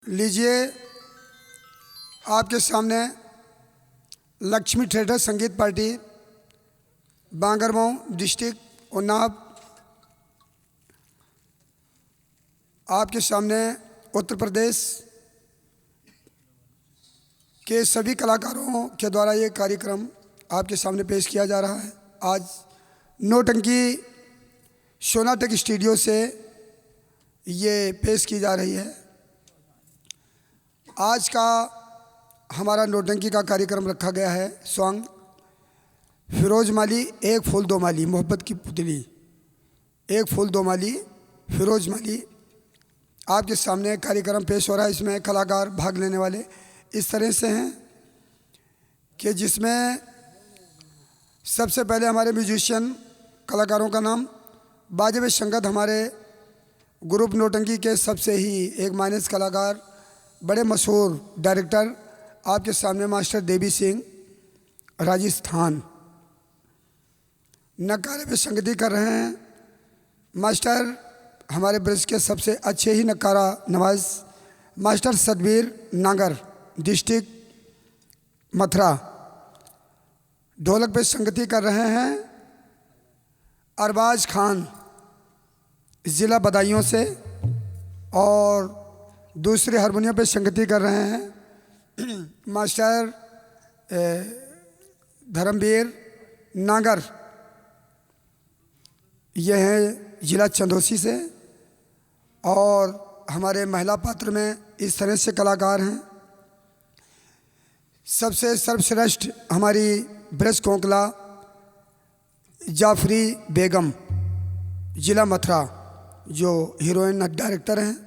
लीजिए आपके सामने लक्ष्मी थिएटर संगीत पार्टी बांगरमऊ डिस्ट्रिक्ट उन्नाव आपके सामने उत्तर प्रदेश के सभी कलाकारों के द्वारा ये कार्यक्रम आपके सामने पेश किया जा रहा है। आज नौटंकी सोनाटेक स्टूडियो से ये पेश की जा रही है। आज का हमारा नौटंकी का कार्यक्रम रखा गया है सॉन्ग फिरोज माली एक फूल दो माली, मोहब्बत की पुतली एक फूल दो माली फिरोज माली। आपके सामने कार्यक्रम पेश हो रहा है। इसमें कलाकार भाग लेने वाले इस तरह से हैं कि जिसमें सबसे पहले हमारे म्यूजिशियन कलाकारों का नाम बाजे में संगत हमारे ग्रुप नौटंकी के सबसे ही एक माइनस कलाकार बड़े मशहूर डायरेक्टर आपके सामने मास्टर देवी सिंह राजस्थान। नक्कारे पे संगति कर रहे हैं मास्टर हमारे ब्रज के सबसे अच्छे ही नक्कारा नवाज मास्टर सतबीर नागर डिस्ट्रिक्ट मथुरा। ढोलक पे संगति कर रहे हैं अरबाज खान ज़िला बदायूं से और दूसरे हारमोनियम पे संगति कर रहे हैं मास्टर धर्मवीर नागर, ये हैं ज़िला चंदौसी से। और हमारे महिला पात्र में इस तरह से कलाकार हैं। सबसे सर्वश्रेष्ठ हमारी ब्रज कोंकला जाफरी बेगम ज़िला मथुरा जो हीरोइन डायरेक्टर हैं।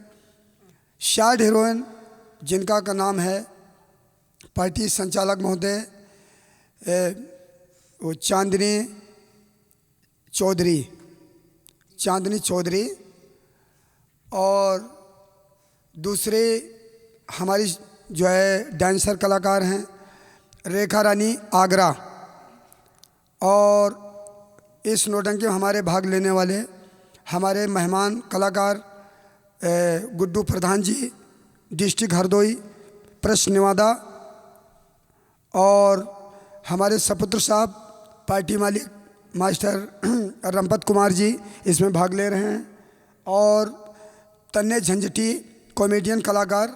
शायद हीरोइन जिनका का नाम है पार्टी संचालक महोदय वो चांदनी चौधरी। और दूसरे हमारी जो है डांसर कलाकार हैं रेखा रानी आगरा। और इस नौटंकी में हमारे भाग लेने वाले हमारे मेहमान कलाकार गुड्डू प्रधान जी डिस्ट्रिक्ट हरदोई प्रश्न निवादा। और हमारे सपुत्र साहब पार्टी मालिक मास्टर रंपत कुमार जी इसमें भाग ले रहे हैं। और तन्ने झंझटी कॉमेडियन कलाकार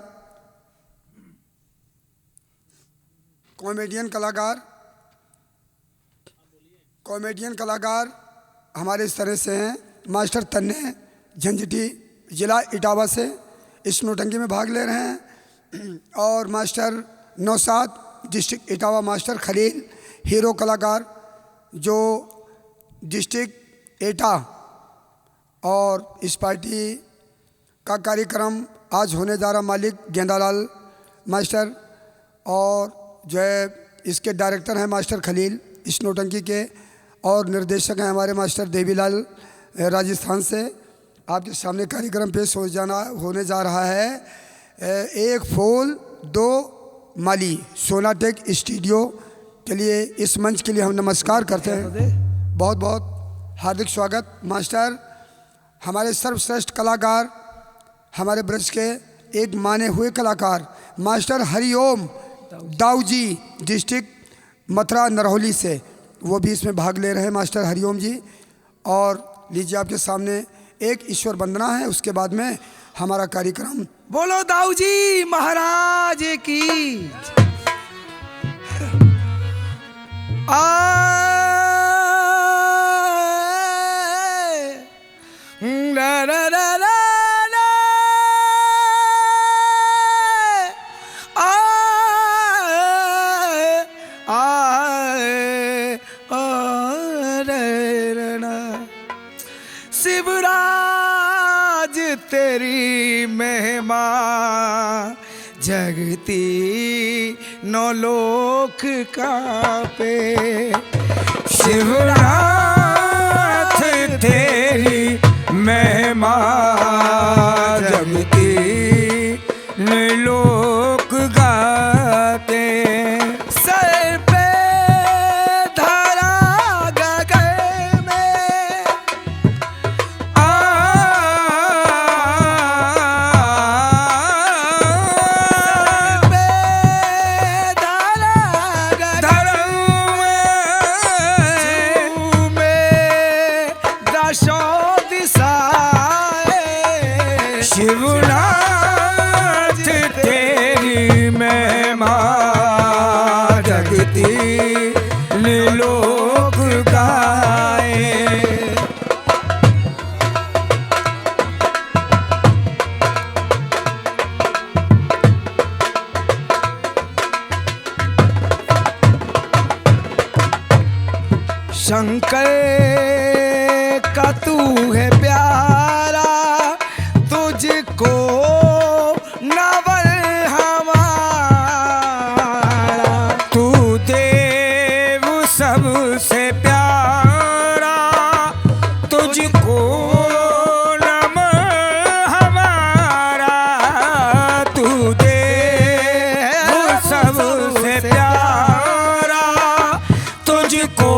हमारे इस तरह से हैं मास्टर तन्ने झंझटी ज़िला इटावा से इस नौटंकी में भाग ले रहे हैं। और master Naushad district Etawah master Khalil hero कलाकार जो डिस्ट्रिक्ट एटा। और इस पार्टी का कार्यक्रम आज होने जा रहा मालिक गेंदालाल मास्टर और जो है इसके डायरेक्टर हैं मास्टर खलील इस नौटंकी के। और निर्देशक हैं हमारे मास्टर देवीलाल राजस्थान से। आपके सामने कार्यक्रम पेश होने जा रहा है एक फूल दो माली सोनाटेक स्टूडियो के लिए। इस मंच के लिए हम नमस्कार करते हैं। बहुत बहुत हार्दिक स्वागत। मास्टर हमारे सर्वश्रेष्ठ कलाकार हमारे ब्रज के एक माने हुए कलाकार मास्टर हरिओम दाऊजी डिस्ट्रिक्ट मथुरा नरहौली से, वो भी इसमें भाग ले रहे हैं मास्टर हरिओम जी। और लीजिए आपके सामने एक ईश्वर वंदना है, उसके बाद में हमारा कार्यक्रम। बोलो दाऊजी महाराज की। शिवराज तेरी महिमा जगती नौ लोक कांपे। शिवराज तेरी महिमा जगती नौ लोक गाते। सर पे धरा गगन में शंकर का तू है प्यारा, तुझको नवल हमारा, तू देव सबसे प्यारा, तुझको नमः हमारा, तू देव सबसे प्यारा, तुझको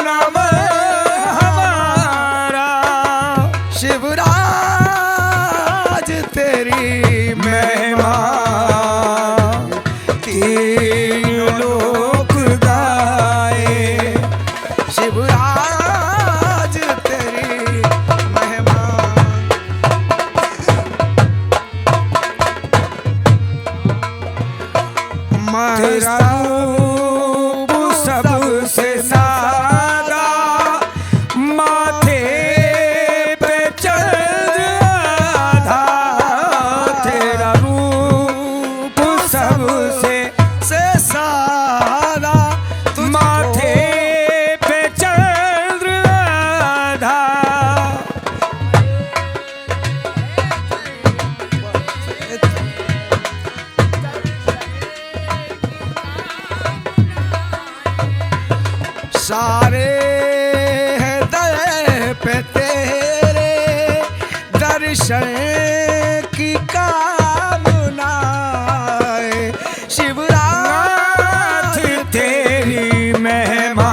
नमः हमारा। शिवराज तेरी महिमा तीनों लोक गाए, शिवराज तेरी महिमा। तेरा रूप सबसे सादा, माथे पे चंद्र आधा, तेरा रूप सबसे सादा, माथे पे चंद्र आधा। सारे हृदय पे तेरे दर्शन की कामना है, शिवराज तेरी महिमा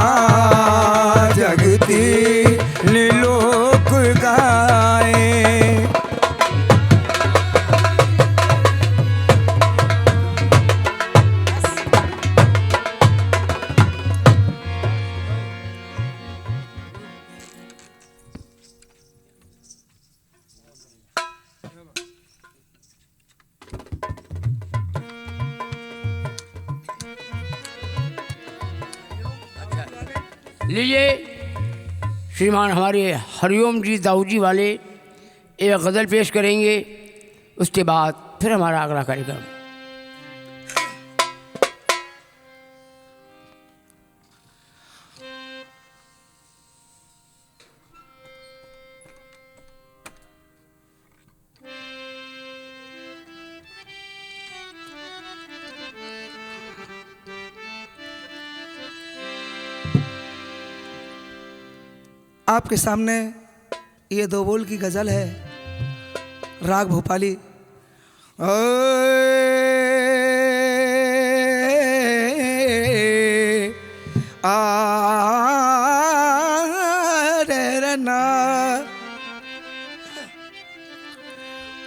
जगती लोक गाए। लीजिए श्रीमान हमारे हरिओम जी दाऊ जी वाले एक गज़ल पेश करेंगे, उसके बाद फिर हमारा अगला कार्यक्रम। आपके सामने ये दो बोल की गजल है, राग भोपाली।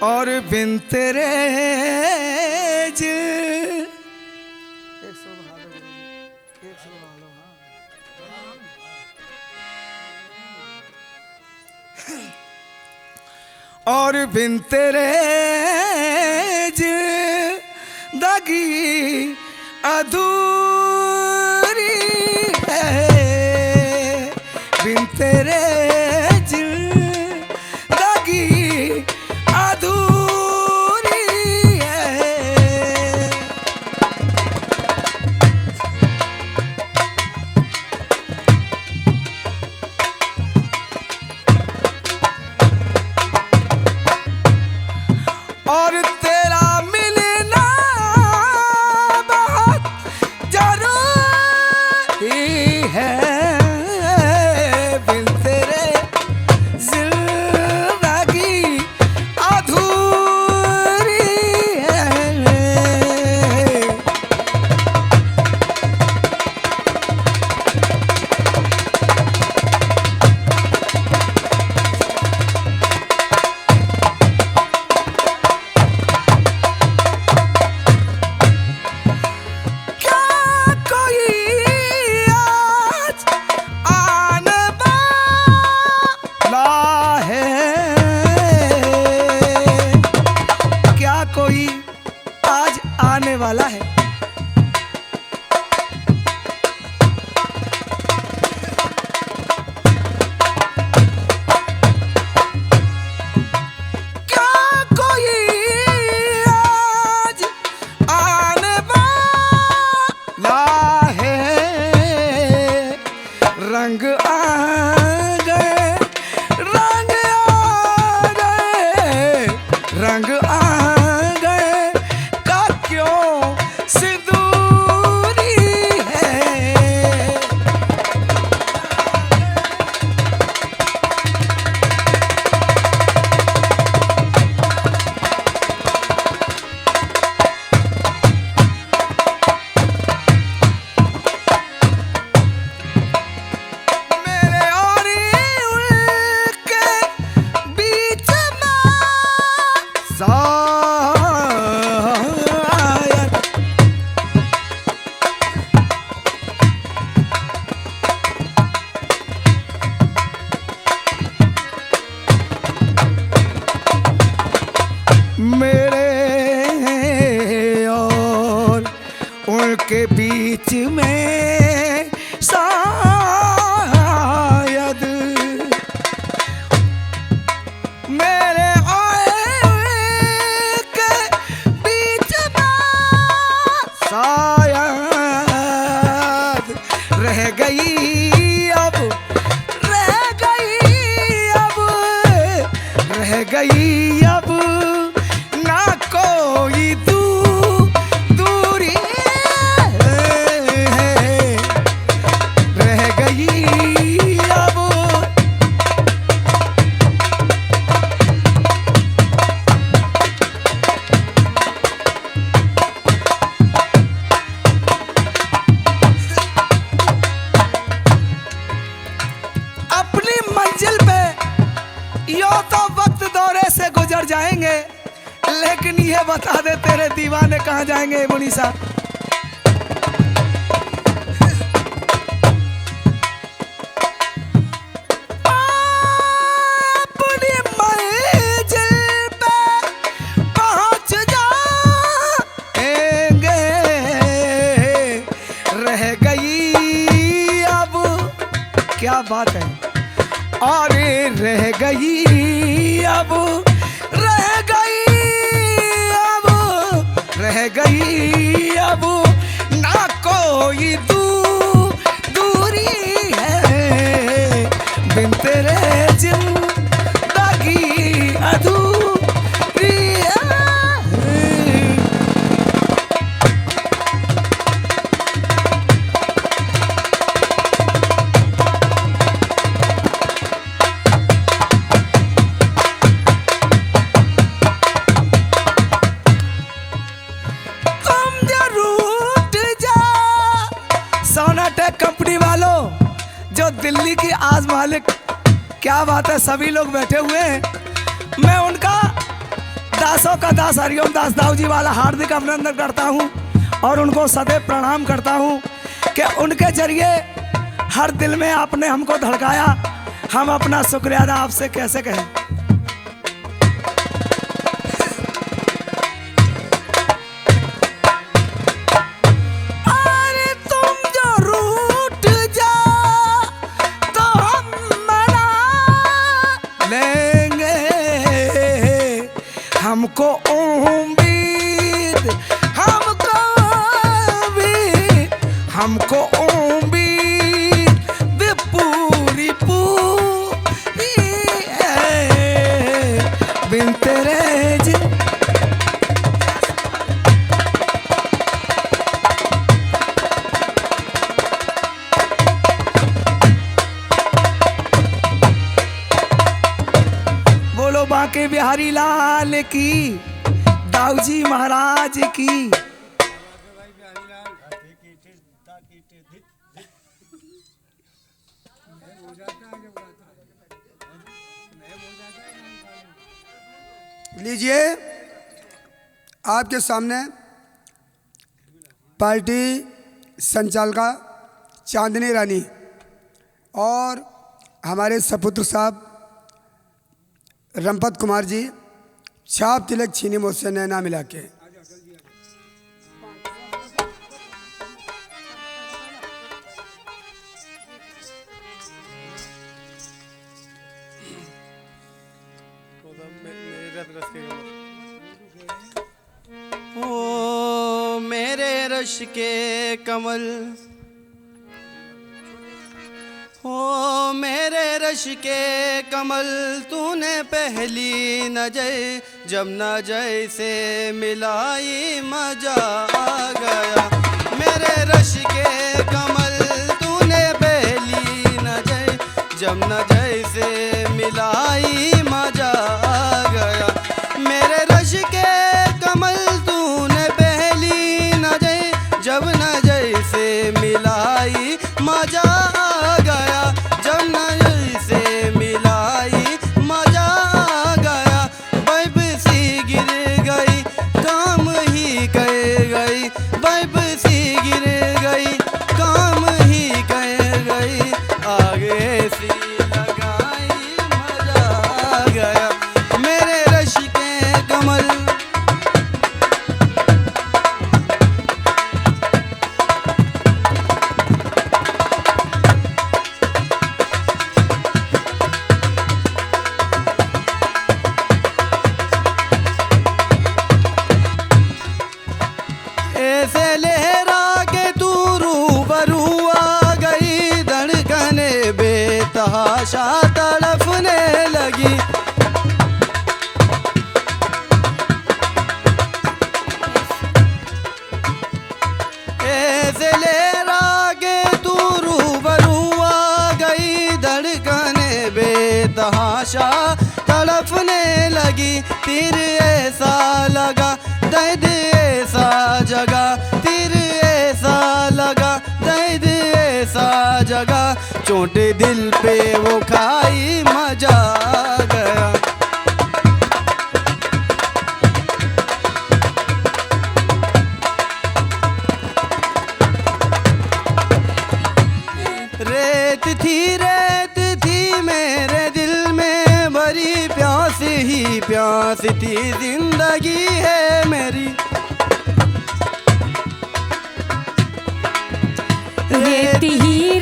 और बिन तेरे और बिन तेरे जिंदगी अधूरी है, बिन तेरे जिंदगी अधूरी है। और तेरा मिलना बहुत जरूरी है, बिन तेरे जिंदगी अधूरी है। आने वाला है। क्या कोई आज आने वाला है, के बीच में शायद मेरे आए के बीच में शायद रह गई अब रह गई अब ना कोई दूरी है, रह गई अब। अपनी मंजिल पे यो तो वक्त दौरे से गुजर जाएंगे, लेकिन ये बता दे तेरे दीवाने कहाँ जाएंगे मुनीसा? अपनी मंजिल पे पहुंच जाएंगे, रह गई अब। क्या बात है, अरे रह गई अब, रह गई अब, रह गई अब ना कोई दूरी है, बिन तेरे जिंदगी अधूरी है। सोनाटेक कंपनी वालों, जो दिल्ली की आज मालिक, क्या बात है, सभी लोग बैठे हुए हैं। मैं उनका दासों का दास हरिओम दास दाऊ जी वाला हार्दिक अभिनंदन करता हूं और उनको सदैव प्रणाम करता हूं कि उनके जरिए हर दिल में आपने हमको धड़काया। हम अपना शुक्रिया अदा आपसे कैसे कहें। हमको उम्मीद, हमको उम्मीद पूरी है, बिन तेरे बोलो बांके बिहारी लाल की, दाऊजी महाराज की। लीजिए आपके सामने पार्टी संचालिका चांदनी रानी और हमारे सपुत्र साहब रमपत कुमार जी छाप तिलक छीनी मुझसे नैना मिला के। ओ मेरे रश के कमल, ओ मेरे रश के कमल, तूने पहली नजर जब नजर से मिलाई मजा आ गया। मेरे रश के कमल, तूने पहली नजर जब नजर से मिलाई मजा आ गया। मेरे रश के कमल, तूने पहली नजर जब नजर से मिलाई मजा आ गया। जब नजर से मिलाई मजा आ गया। बैब सी गिर गई, काम ही कर गई। बैब सी गिर गई, काम ही कर गई। आगे सी लग आशा तड़पने लगी, तीर ऐसा लगा दर्द ऐसा जगा, तीर ऐसा लगा दर्द ऐसा जगा, चोट दिल पे वो खाई मजा आ गया। रेत थी मेरे दिल में भरी, प्यास ही प्यास थी, जिंदगी है मेरी।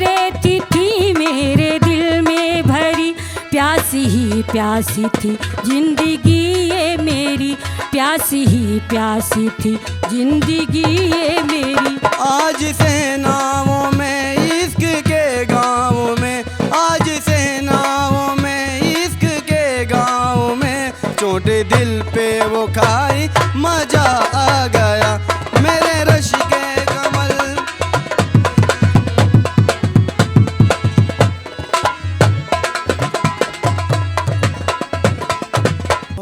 रेत थी मेरे दिल में भरी, प्यासी ही प्यासी थी जिंदगी ये मेरी, प्यासी ही प्यासी थी जिंदगी ये मेरी। आज से नावों में इश्क के गाँव में, आज से नावों में इश्क के गाँव में, चोट दिल पे वो खाई मजा आ गया। मेरे रश के कमल ओ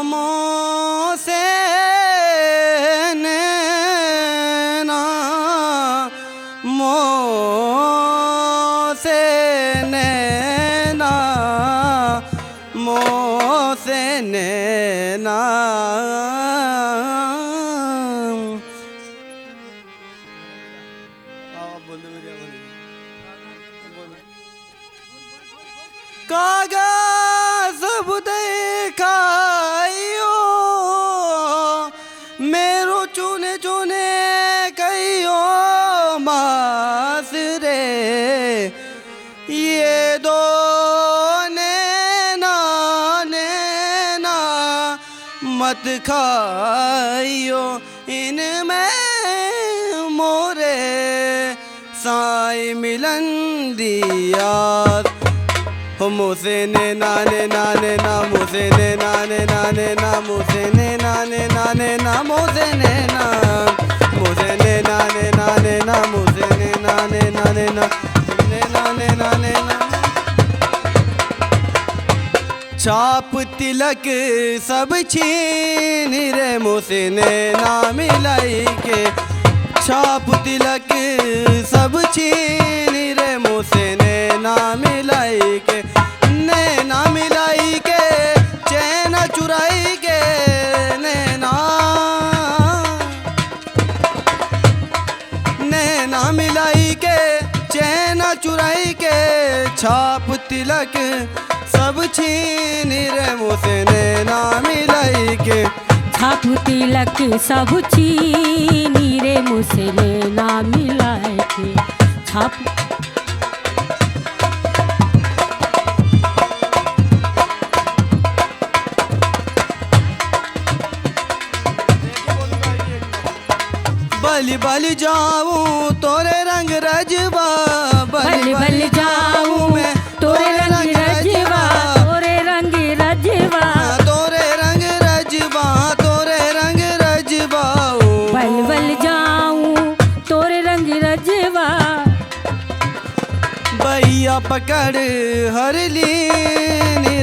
मों से नैना, मों से नैना, मों से नैना। कागज सब देखाइयो मेरो चुने चुने कहियो मास रे, ये दो नैना नैना मत खाइयो, इनमें मोरे साई मिलन दिया। मुझसे ने नाने नाने ना, मुझसे ने नाने नाने ना, मुझसे ने नाने नाने ना, मुझसे ने ना, मुझसे ने नाने नाने ना, मुझसे ने नाने नाने ना, ने नाने नाने ना। छाप तिलक सब छीन रे, मुझसे ने ना मिलाई के, छाप तिलक सब छीन रे, मुझसे ने ना मिलाई के, नैना मिलाई के चैन चुराई के, नैना नैना मिलाई के चैन चुराई के, छाप तिलक सब छीन रे, मुझसे नैना मिलाई के, छाप तिलक सब छीनी रे, मुझसे नैना मिलाए के, छाप बलि बलि जाऊं तोरे रंग रजवा, बल बल जाऊं मैं तोरे रंग रजवा, तोरे रंग रजवा, तोरे रंग रजवा, तोरे रंग रजवा, बल बल जाऊं तोरे रंग रजवा। भैया पकड़ हर ली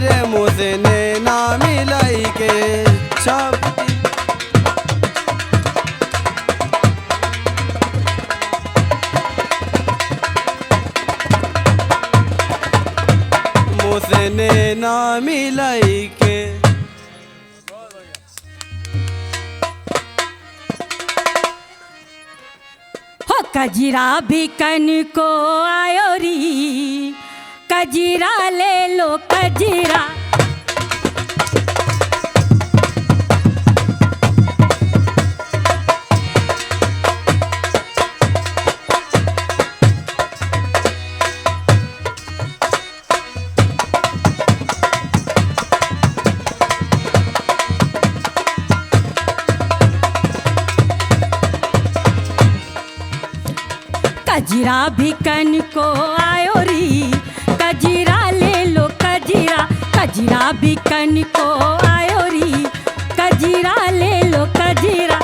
रे, मुझसे नैना मिलाई के, छाप मुझसे नैना मिलाई के। हो कजीरा भी कन को आयो री, कजीरा ले लो कजीरा, कजीरा भी कन को आयो री, कजीरा ले लो कजीरा, कजीरा भी कन को आयो री, कजीरा ले लो कजीरा।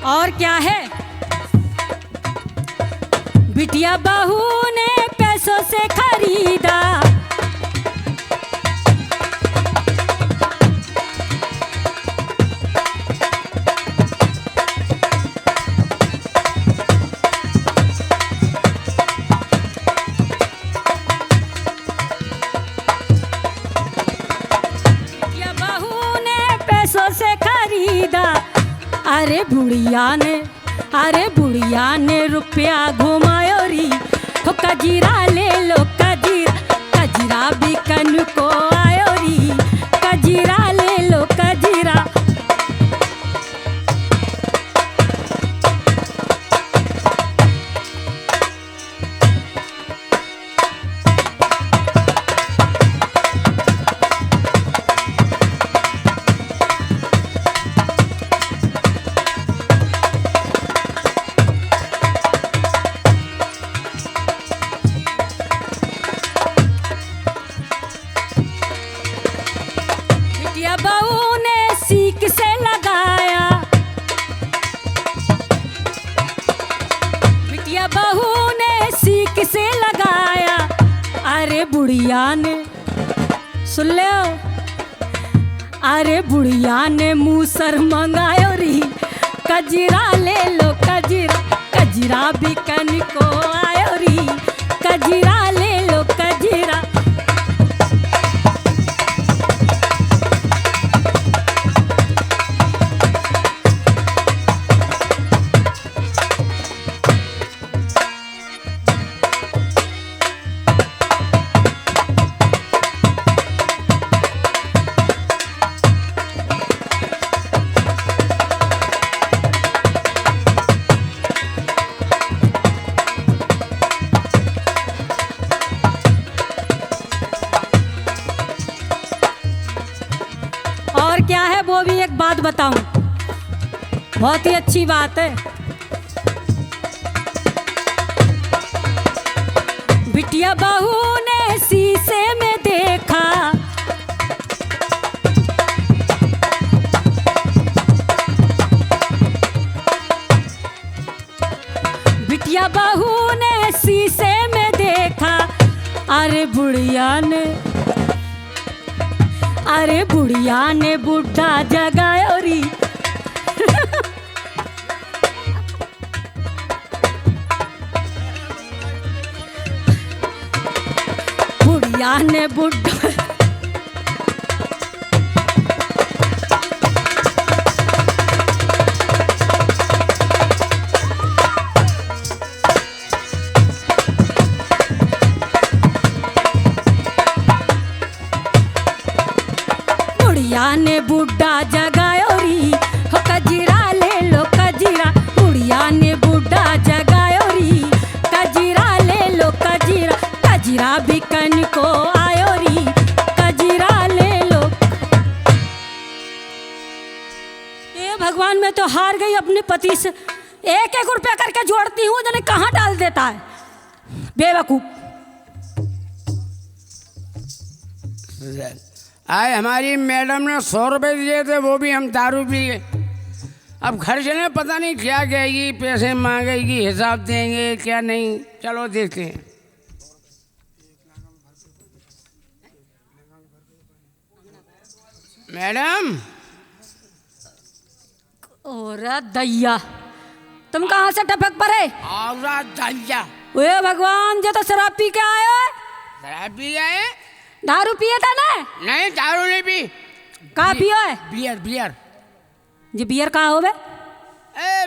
और क्या है? बिटिया बहू ने पैसों से खरीदा, बिटिया बहू ने पैसों से खरीदा। अरे बुढ़िया ने रुपया घुमायो री, हो कजीरा ले लो कजीरा, कजीरा बिकन को आयो री, कजीरा ले लो कजीरा। बिटिया बहू ने सीख से लगाया, बिटिया बहू ने सीख से लगाया। अरे बुढ़िया ने, सुन ले, अरे बुढ़िया ने मूसर मंगायो री, कजीरा ले लो कजीरा, कजीरा बिकन को आयो री, कजीरा ले लो कजीरा। और क्या है वो भी एक बात बताऊं, बहुत ही अच्छी बात है। बिटिया बहू ने शीशे में देखा, बिटिया बहू ने शीशे में देखा। अरे बुढ़िया ने बुढ़ा जगायो री, बुढ़िया ने बुढ़ा, बुढ़िया ने बुढ़ा जगायो री, हो कजीरा ले लो कजीरा, बुढ़िया ने बुढ़ा जगायो री, कजीरा ले लो कजीरा, कजीरा बिकन को आयो री, कजीरा ले लो। ये भगवान, मैं तो हार गई अपने पति से। एक एक रुपया करके जोड़ती हूँ, जाने कहाँ डाल देता है बेवकूफ। आज हमारी मैडम ने 100 रुपये दिए थे, वो भी हम दारू पी गए। अब घर चले, पता नहीं क्या कहेगी, पैसे मांगेगी, हिसाब देंगे क्या नहीं। चलो देखते हैं। मैडम। ओरा दैया, तुम कहाँ से टपक पड़े? औरा दैया, ओए भगवान, जो तो शराब पी के आए हो। शराब पी गए? दारू पिए था ना? नहीं, दारू नहीं पी। कहाँ पियो है? बियर। बियर जी बियर कहाँ हो बे?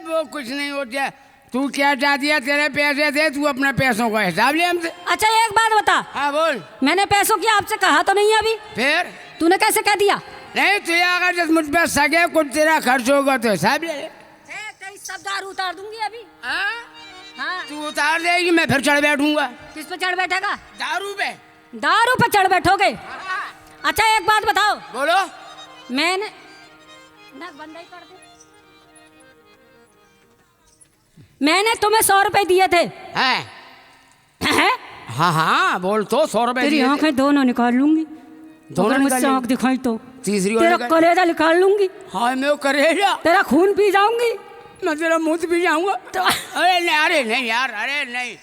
वो कुछ नहीं होता। तू क्या चाहती है? तेरे पैसे थे, तू अपने पैसों का हिसाब ले हमसे। अच्छा एक बात बता। हाँ बोल। मैंने पैसों की आपसे कहा तो नहीं है अभी? फिर तूने कैसे कह दिया? नहीं, तुझे अगर जब मुझ पे सके कुछ तेरा खर्च होगा तो हिसाब ले। सब दारू उतार दूंगी अभी। हाँ। तू उतार देगी, मैं फिर चढ़ बैठूंगा। किस पे चढ़ बैठेगा? दारू पे। दारू पे चढ़ बैठोगे? अच्छा एक बात बताओ। बोलो। मैंने ना बंद ही कर दे। मैंने तुम्हें 100 रुपए दिए थे। हैं? हाँ हाँ बोल तो। 100 रुपए तेरी आंखें दोनों निकाल लूंगी। दोनों मुझसे आंख दिखाई तो तीसरी तेरा कलेजा निकाल लूंगी। हाँ मैं कलेजा। तेरा खून पी जाऊंगी। मैं तेरा मुंह पी जाऊंगा। अरे नहीं, अरे नहीं यार, अरे नहीं,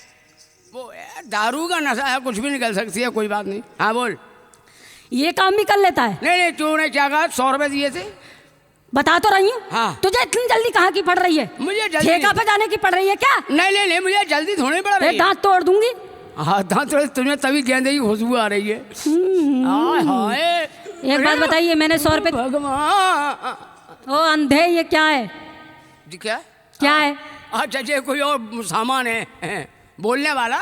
वो दारू का नशा है, कुछ भी निकल सकती है, कोई बात नहीं। हाँ बोल। ये काम भी कर लेता है? नहीं नहीं, तूने क्या कहा? 100 रुपए दिए थे। बता तो रही हूँ। हाँ। तुझे इतनी जल्दी कहाँ की पड़ रही है? मुझे जल्दी ठेका पे जाने की पड़ रही है क्या? नहीं नहीं नहीं, मुझे जल्दी थोड़ी पड़ रही है। दांत तोड़ दूंगी। हाँ दांत तोड़, तुम्हें तभी गेंदे की खुशबू आ रही है। हाय हाय। एक बात बताइए, मैंने 100 रुपए। भगवान, ओ अंधे, ये क्या है? जी क्या? क्या है? अच्छा अच्छा, कोई और सामान है बोलने वाला?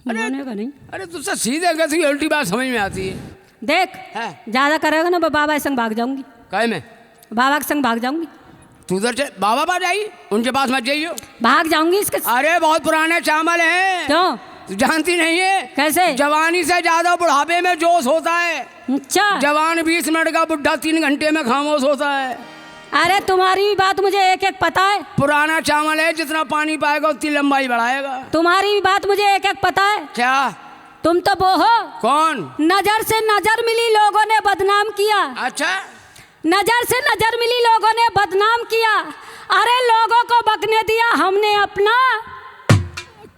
बोलने का नहीं। अरे तुझसे सीधे गए तो उल्टी बात समझ में आती है। देख, है। ज्यादा करेगा ना, मैं बाबा के संग भाग जाऊंगी। काय में? बाबा के संग भाग जाऊंगी। तू उधर चल, बाबा पास आई, उनके पास मत जाइयो। भाग जाऊंगी इसके। अरे बहुत पुराने चावल हैं। क्यों? तू जानती नहीं है? कैसे? जवानी से ज्यादा बुढ़ापे में जोश होता है। अच्छा। जवान 20 मिनट का, बुढ़ा 3 घंटे में खामोश होता है। अरे तुम्हारी भी बात मुझे एक एक पता है। पुराना चावल है, जितना पानी पाएगा उतनी लंबाई बढ़ाएगा। तुम्हारी भी बात मुझे एक एक पता है। क्या? तुम तो वो हो, कौन? नजर से नजर मिली लोगों ने बदनाम किया। अच्छा, नजर से नजर मिली लोगों ने बदनाम किया। अरे लोगों को बकने दिया, हमने अपना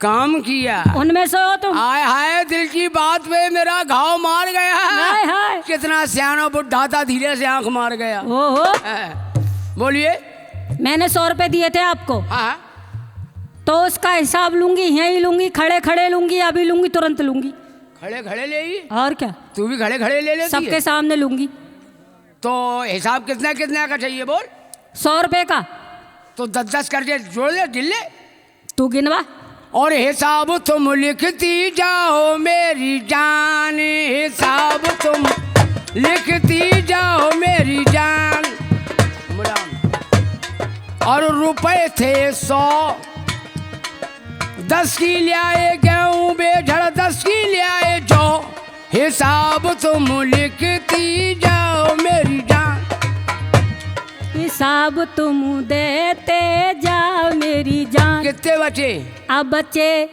काम किया। उनमें से हो तुम। आय हाय, दिल की बात पे मेरा घाव मार गया। हाय हाय। कितना सियाना बुढ़ा था, धीरे से आंख मार गया। ओहो। बोलिए। मैंने 100 रुपए दिए थे आपको। हाँ, तो उसका हिसाब लूंगी, यहीं लूंगी, खड़े खड़े लूंगी, अभी लूंगी, तुरंत लूंगी। खड़े खड़े ले ही? और क्या, तू भी खड़े खड़े ले लेती सबके है? सामने लूंगी। तो हिसाब कितना कितना का चाहिए बोल? 100 रुपए का। तो 10-10 करके जोड़ ले, गिन ले। तू गिनवा। और हिसाब तुम लिखती जाओ मेरी जान, हिसाब तुम लिखती जाओ मेरी जान। और रुपए थे 100, 10 की लियाए गेहूं बेझड़, 10 की लियाए जौ, हिसाब तुम लिखती जाओ मेरी जान। हिसाब तुम देते जाओ मेरी जान। कितने बचे? अब बच्चे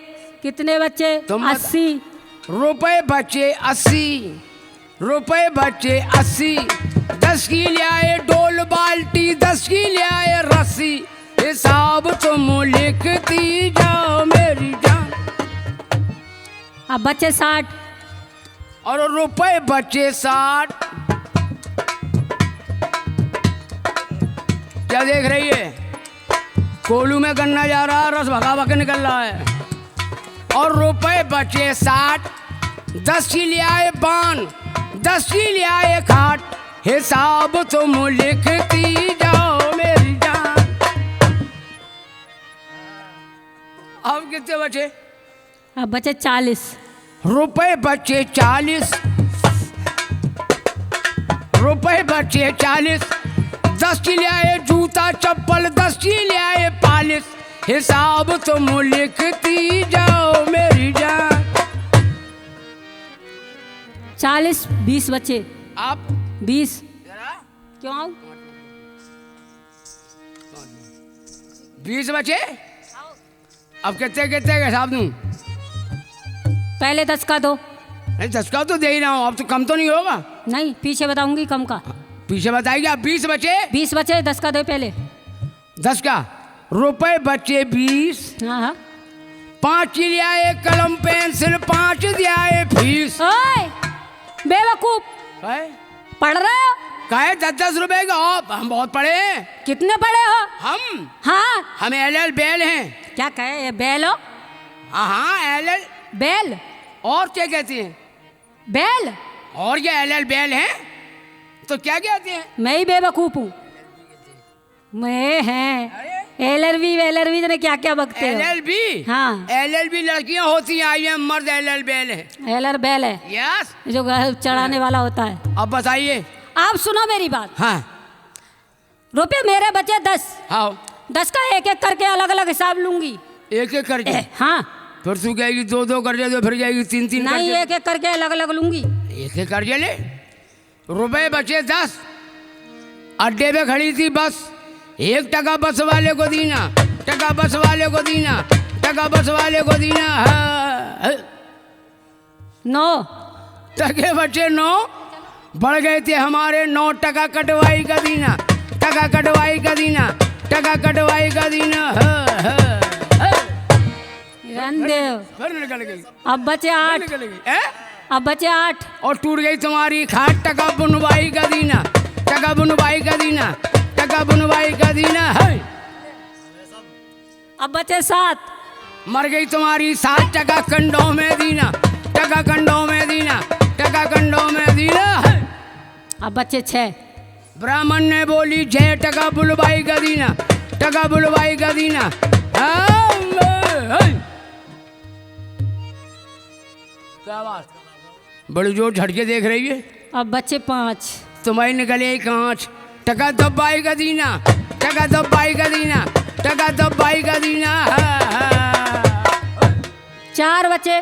कितने बच्चे? तुम बता। 80 रुपए बचे 80, रुपए बचे 80, 10 की लियाए डोल बाल्टी, 10 की लियाए रस्सी, हिसाब तुम लिखती जाओ मेरी जान। अब बच्चे 60। और रुपए बचे 60। क्या देख रही है? कोलू में गन्ना जा रहा है, रस भगा भगा निकल रहा है। और रुपए बचे 60, 10 की लियाए बान, 10 की लियाए खाट, हिसाब तुम लिखती जाओ मेरी जान। अब कितने बचे? अब बचे 40। रुपए बचे 40, रुपए बचे 40, 10 की लियाए जूता चप्पल, 10 की लियाए पालिश, हिसाब तुम लिखती जाओ मेरी जान। 40 20 बचे। आप 20 क्यों आऊं? 20 बचे। अब कितने कितने का हिसाब दूं? पहले 10 का दो। नहीं 10 का तो दे ही रहा हूँ, अब तो कम तो नहीं होगा। नहीं, पीछे बताऊंगी कम का। पीछे बताइए। अब 20 बचे। 20 बचे, 10 का दो पहले। 10 का। रुपए बचे 20, हाँ हाँ। 5 की लियाए कलम पेंसिल, 5 दियाए फीस। ओए बेवकूफ, है? पढ़ रहे हो? कहे 10-10 रुपए का। हम बहुत पढ़े हैं। कितने पढ़े हो? हम हाँ। LL बेल हैं। क्या कहे, ये बैल हो? हाँ LL। बैल? और क्या कहती हैं? बैल? और ये LL बेल हैं तो क्या कहते हैं? मैं ही बेवकूफ हूँ। मैं हैं LLB वेलरबी ने क्या क्या बकते हो? LLB? हाँ। LLB लड़कियां होती हैं, IM मर्द LL बेल है। एलर बैल है, यस। जो घर चढ़ाने वाला होता है। अब बताइए। आप सुनो मेरी बात। हाँ रुपये मेरे बचे 10। हाँ। 10 का एक एक करके अलग अलग हिसाब लूंगी। एक एक करके? हाँ। फिर तू कहेगी 2-2 कर्जे दो, फिर जाएगी 3-3 नहीं, कर्जे। एक एक करके अलग अलग लूंगी। एक एक कर्जे ले। रुपए बचे 10, अड्डे पे खड़ी थी बस, 1 टका बस वाले को दीना, टका बस वाले को दीना, टका बस वाले को दीना। हाँ। 9 टके बचे 9, बढ़ गए थे हमारे 9 टका कटवाई का दीना, टका कटवाई का दीना, टका निकल गई, अब बचे 8। निकल गई। हैं? अब बचे 8। और टूट गई तुम्हारी खाट, टका बुनवाई का दीना, टका बुनवाई का दीना, टका बुनवाई का दीना है। अब बचे 7। मर गई तुम्हारी सात, टका कंडों में दीना, टका कंडों में दीना, टका कंडों में दीना है। अब बचे 6। ब्राह्मण ने बोली जय, टका बुलवाई का दीना, टका बुलवाई का दीना। क्या बात, बड़ी जोर झटके देख रही है। अब बचे 5। तुम्हारी निकले कांच, टका दबाई का दीना, टका दबाई का दीना, टका दबाई का दीना। 4 बचे।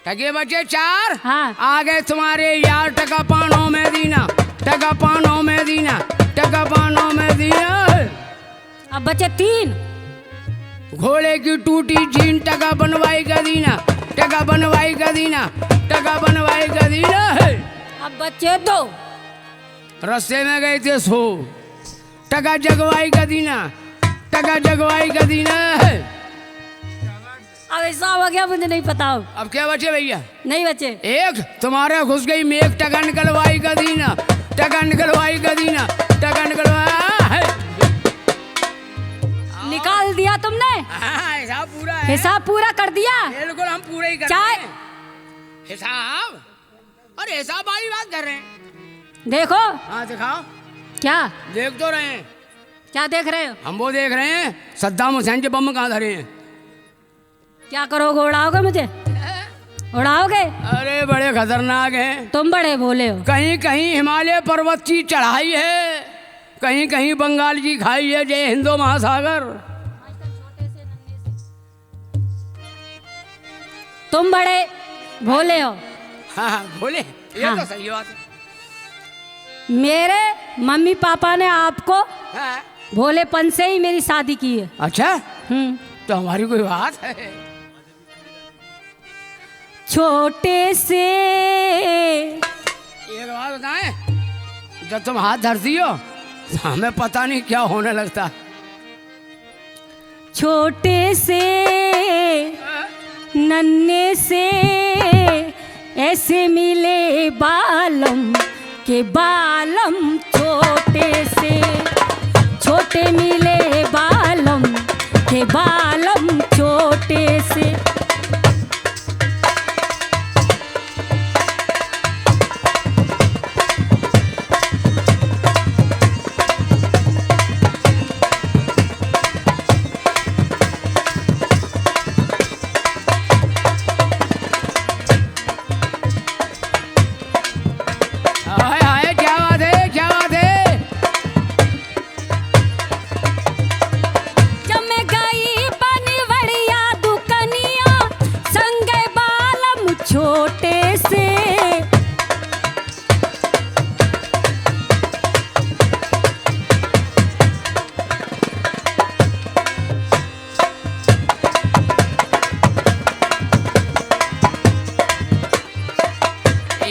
टके बचे 4। हाँ। आ गए तुम्हारे यार, टका पानों में दीना, टका पानों में दीना, टका पानों में दीना। अब बचे 3। घोड़े की टूटी जीन, टका बनवाई का दीना, टका बनवाई का दीना, टका बनवाई का दीना है। अब बचे 2। रास्ते में गए थे सो, टका जगवाई का दीना, टका जगवाई का दीना है। अब ऐसा हो गया, मुझे नहीं पता। अब क्या बचे भैया? नहीं बचे। एक तुम्हारा घुस गई मेघ, टका निकलवाई का दीना, टका निकलवाई का दीना, टका निकलवाया है। निकाल दिया तुमने? हाँ, हिसाब पूरा है। हिसाब पूरा कर दिया? बिल्कुल, हम पूरा ही कर रहे चाय हैं हिसाब। अरे हिसाब वाली बात कर रहे हैं। देखो। हाँ दिखाओ। क्या देख तो रहे हैं। क्या देख रहे हो? हम वो देख रहे हैं सद्दाम हुसैन के बम कहाँ धरे हैं। क्या करोगे? उड़ाओगे मुझे? उड़ाओगे? अरे बड़े खतरनाक हैं। तुम बड़े भोले हो। कहीं कहीं हिमालय पर्वत की चढ़ाई है, कहीं कहीं बंगाल की खाई है। जय हिंदू महासागर। तुम बड़े भोले हो। हाँ बोले, ये हाँ। तो सही बात है। मेरे मम्मी पापा ने आपको हाँ। भोलेपन से ही मेरी शादी की है। अच्छा, हम्म। तो हमारी कोई बात है? छोटे से एक बात बताएं, जब तुम हाथ धरती हो तो हमें पता नहीं क्या होने लगता। छोटे से नन्हे से ऐसे मिले बालम के बालम, छोटे से छोटे मिले बालम के बालम, छोटे से। हाय हाय, क्या बात है, क्या बात है। जब मैं गई बनवड़िया दुकनिया, संग बालम छोटे से।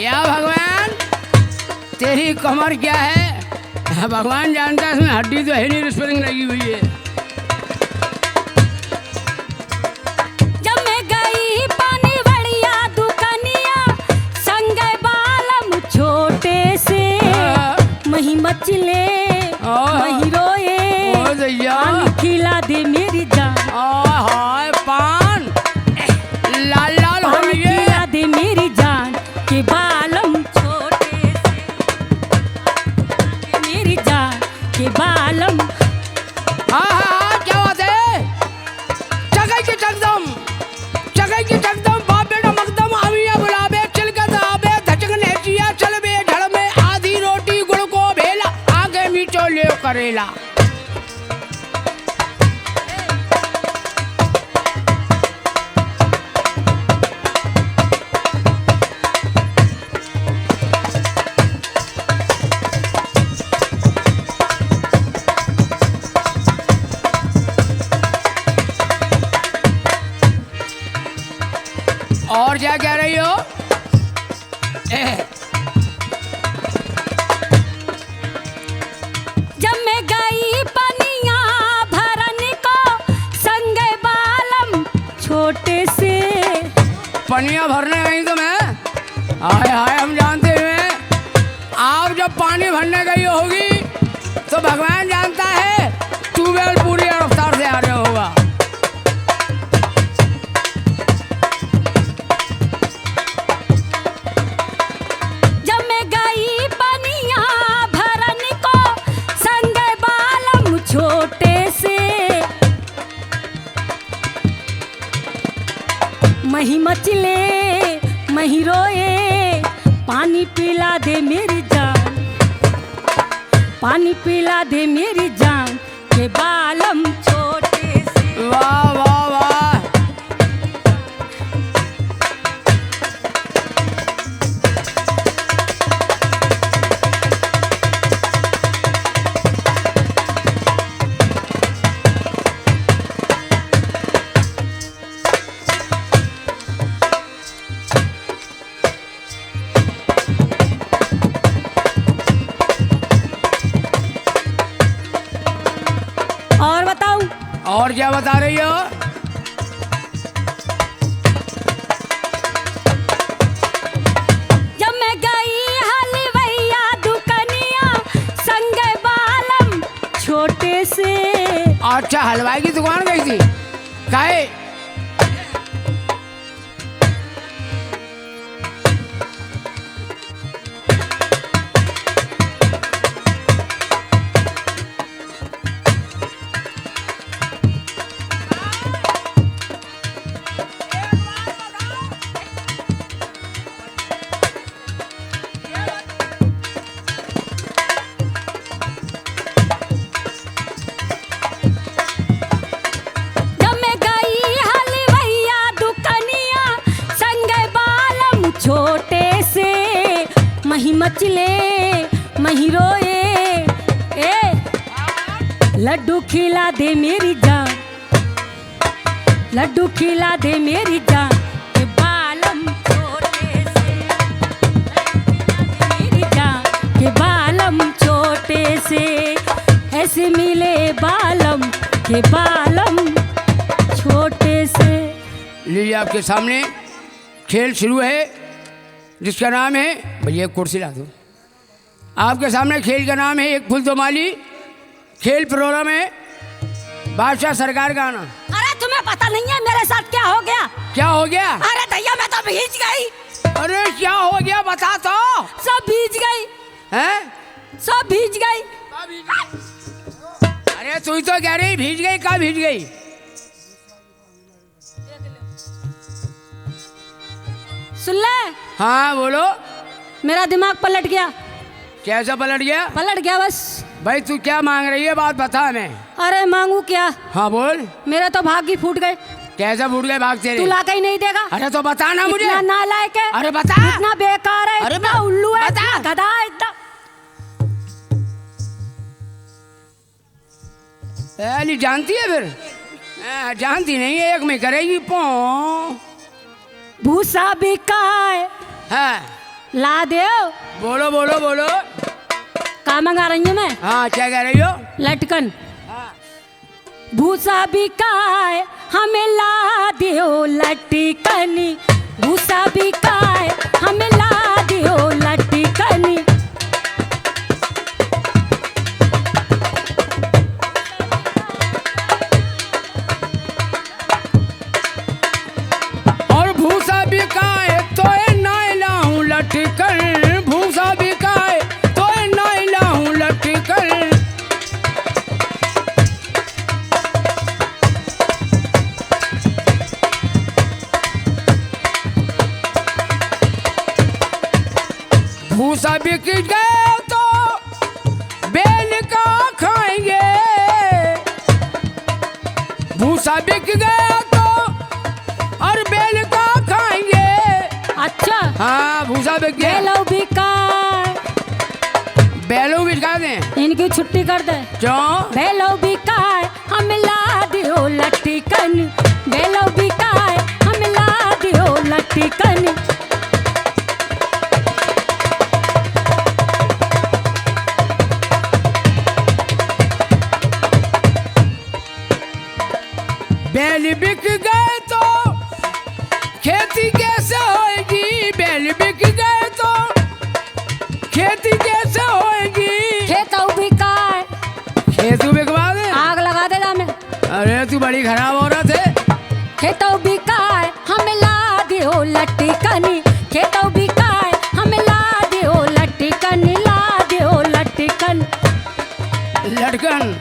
या भगवान, तेरी कमर क्या है? भगवान जानता है, इसमें हड्डी तो है नहीं, स्प्रिंग लगी हुई है। जब मैं गई बनवड़िया दुकनिया, संग बालम छोटे से। मही मचले मही रोए, ओ दैया। पानी खिला दे मेरी जान, हाय पान लाल लाल हो पानी रही है। खिला दे मेरी जान के बालम छोटे से, मेरी जान के बालम। हाँ हाँ, क्या बात है? चगई के चकदम, चगई के चकदम, बाप बेटा मकदम, आमिया बुलावे, चिलकत आवे, धचक नेचिया, चलबे झड़ में, आधी रोटी गुड़ को भेला, आगे मीठो ले करेला। और क्या कह रही हो? जब मैं गई पनिया भरने गई तो मैं हाय हाय हम जानते हुए आप जब पानी भरने गई होगी तो भगवान जानता है ट्यूबवेल पूरी रफ्तार से आ रहा होगा। जब मैं गई पनिया भरन को संग बालम छोटे से मही मचले मही रोए पानी पिला दे मेरी जान, पानी पिला दे मेरी जान के बालम छोटे से। वाह वाह वाह। और बताऊं? और क्या बता रही हो? जब मैं गई हलवैया दुकनिया संग बालम छोटे से। अच्छा हलवाई की दुकान गई थी काहे? जब मैं गई हलवैया दुकनिया संग बालम छोटे से मही मचले मही रोए ए लड्डू खिला दे मेरी जान, लड्डू खिला दे मेरी जान के बालम छोटे से, मेरी जान के बालम छोटे से ऐसे मिले बालम के बालम छोटे से। लीजिए आपके सामने खेल शुरू है जिसका नाम है, भैया एक कुर्सी ला दो। आपके सामने खेल का नाम है एक फुल दो माली। खेल प्रोग्राम है बादशाह सरकार का आना। अरे तुम्हें पता नहीं है मेरे साथ क्या हो गया? क्या हो गया? अरे भैया मैं तो भीज गई। अरे क्या हो गया बता तो। सब भीज गई, हैं? सब भीज गई। अरे तू तो कह रही भीज गई, कहाँ भीज गई? सुन ले, हाँ बोलो। मेरा दिमाग पलट गया, कैसा पलट गया? पलट गया बस। भाई तू क्या मांग रही है बात बता हमें। अरे मांगू क्या? हाँ बोल। मेरे तो भाग ही फूट गए। कैसा फूट गए भाग तेरे? तू ला के ही नहीं देगा। अरे तो बता ना मुझे। इतना नालायक है, अरे बता। इतना बेकार है, अरे इतना उल्लू है, बता। इतना गधा है, इतना। नहीं जानती है फिर? जानती नहीं है, एक में करेगी पो। भूसा बिकाए हाँ ला दे। बोलो बोलो बोलो। का मंगा रही हूँ मैं? हाँ क्या कह रही हो? लटकन। हाँ। भूसा बिकाए हमें ला दियो लटकनी, भूसा बिकाए हमें ला दियो लटकनी। और भूसा बिकाए तो नहीं लाऊं लटकन, भूसा बिकाए तो नहीं लाऊं लटकन। भूसा बिक गए तो बेल का खाएंगे, भूसा बिक गया तो और बेल का खाएंगे। अच्छा हाँ भूसा बिक गया। बेलो बिकाए, बैलों बिका दें। इनकी छुट्टी कर दे। क्यों? बेलो बिकाए हमें ला दियो लटकन, बेलो बिकाए हमें ला दियो लटकन। बैल बिक गए तो खेती कैसे होएगी, बैल बिक गए तो खेती कैसे होएगी। खेत बिकाए, खेत बिकवा दे, आग लगा दे जा में। अरे तू बड़ी खराब औरत है। खेत बिकाए हम ला दियो लटकनी, खेत बिकाए हम ला दियो लटकनी, ला दियो लटकन। लटकन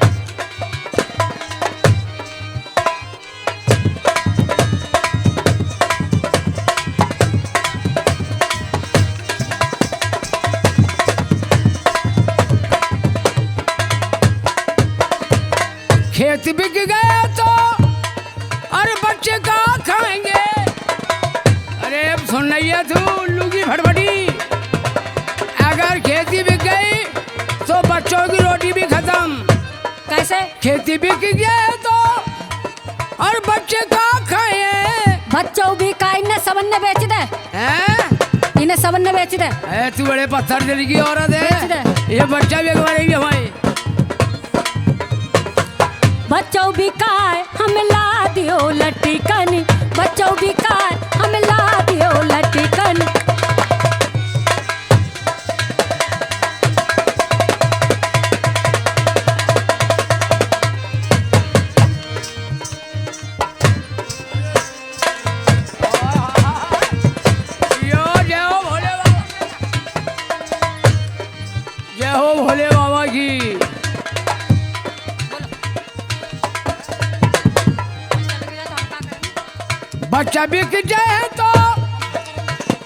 खेत बिक गए तो अरे बच्चे कहाँ खाएंगे। अरे अब सुन रही है तू लुगी फटफटी, अगर खेती बिक गई तो बच्चों की रोटी भी खत्म। कैसे? खेती बिक गई तो और बच्चे कहाँ खाए। बच्चों बिकाए, इन्हें सबन ने बेच दे, हैं? इन्हें सबन ने बेच दे। अरे तू बड़े पत्थर दिल की औरत बेच है, दे। ये बच्चा बिकवा रही है हमारी। बच्चों बिकाए हम ला दियो लटकनी, बच्चों बिकाए हम ला दियो लटकनी। जय हो भोले बाबा की। बच्चा बिक जाए तो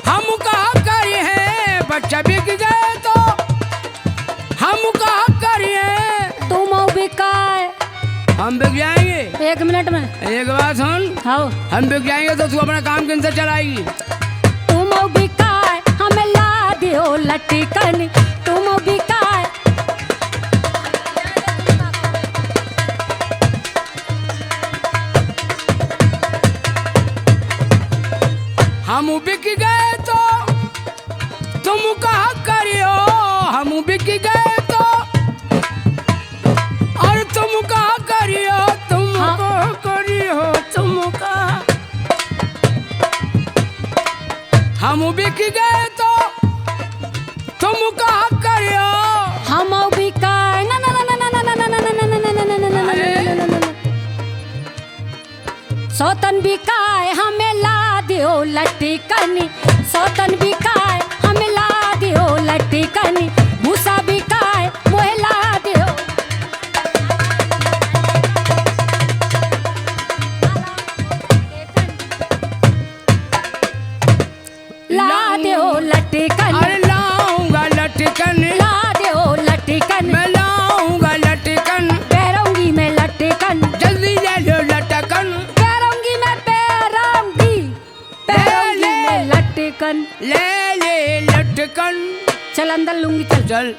हम कहा करी है, बच्चा बिक जाए तो हम कहा करी है। तुम बिकाए, हम बिक जाएंगे। 1 मिनट में। एक बात सुन, हाँ, हम बिक जाएंगे तो तू अपना काम किन से चलाएगी। तुम बिकाए हम ला दियो लटकनी, तुम बिकाए। हम बिक गए तो तुम कहा करियो, हम बिक गए तो और तुम कहा करियो, तुम कहा करियो, तुम कहा। हम बिक गए तो तुम कहा करियो। हम बिकाए ना ना ना ना ना ना ना ना ना ना ना ना ना ना ना। सौतन बिकाए हमें ला दियो लटकनी, सौतन बिकाए हमें ला दियो लटकनी, भूसा बिकाए मोहे ला दियो। ला दियो लटकनी, अरे लाऊंगा लटकन, ला दियो लटकनी, मैं लाऊंगा लटकन, पैरूंगी मैं लटकन, जल्दी ले लो लटकन, पैरूंगी मैं पैरूंगी, पैरूंगी मैं लटकन। ले ले लटकन। चल अंदर लूंगी, चल चल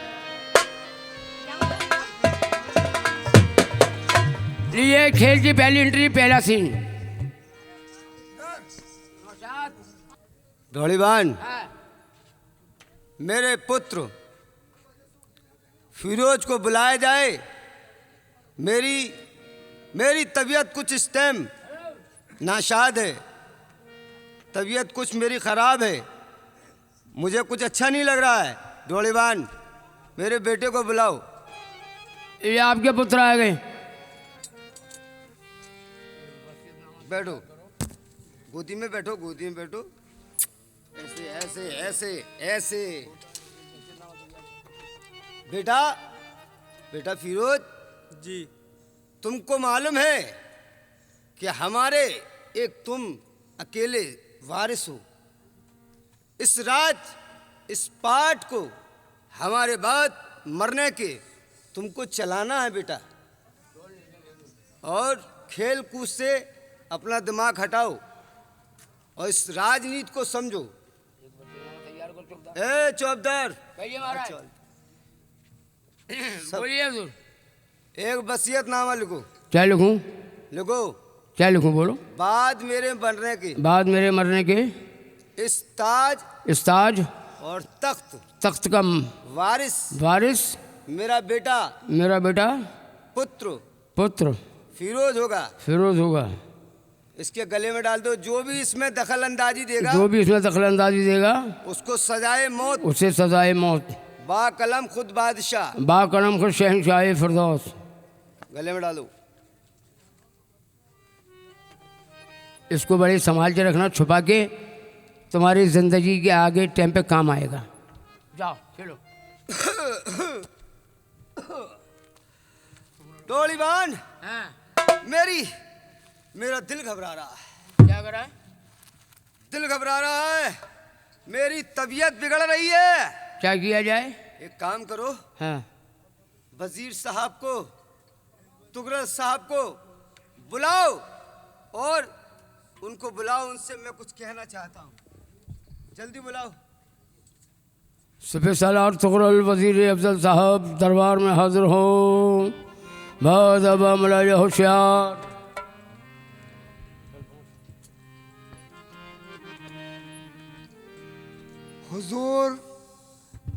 ये खेल की पहली एंट्री, पहला सीन। ढोलीबान, मेरे पुत्र फिरोज को बुलाया जाए। मेरी तबीयत कुछ इस टाइम नाशाद है, तबीयत कुछ मेरी ख़राब है, मुझे कुछ अच्छा नहीं लग रहा है। ढोलीबान, मेरे बेटे को बुलाओ। ये आपके पुत्र आ गए। बैठो, गोदी में बैठो, गोदी में बैठो। ऐसे ऐसे ऐसे ऐसे। बेटा, बेटा फिरोज जी, तुमको मालूम है कि हमारे एक तुम अकेले वारिस हो। इस इस पाठ को हमारे बाद मरने के तुमको चलाना है बेटा, और खेल कूद से अपना दिमाग हटाओ और इस राजनीति को समझो। ए चौबदार, एक वसीयतनामा लिखो। क्या लिखूं? लिखो। क्या लिखूं बोलो? बाद मेरे मरने के, बाद मेरे मरने के इस ताज और तख्त का वारिस मेरा बेटा पुत्र फिरोज होगा। इसके गले में डाल दो। जो भी इसमें दखल अंदाजी देगा, जो भी इसमें दखल अंदाजी देगा उसको सजाए मौत। उसे सजाए मौत। बा कलम खुद बादशाह, बा कलम खुद शहंशाह फिरदौस। गले में डालो। इसको बड़े संभाल के रखना, छुपा के, तुम्हारी जिंदगी के आगे टाइम पे काम आएगा। जाओ चलो। डोली बान, हाँ। मेरा दिल घबरा रहा है। क्या कर रहा है? दिल घबरा रहा है, मेरी तबीयत बिगड़ रही है। क्या किया जाए? एक काम करो, हाँ। वजीर साहब को, तुगरल साहब को बुलाओ और उनको बुलाओ, उनसे मैं कुछ कहना चाहता हूँ। जल्दी बुलाओ। सिपह सालार तुगरल वजीर अफजल साहब दरबार में हाजिर हो। बहुत अबा मलाया होशियार। हुजूर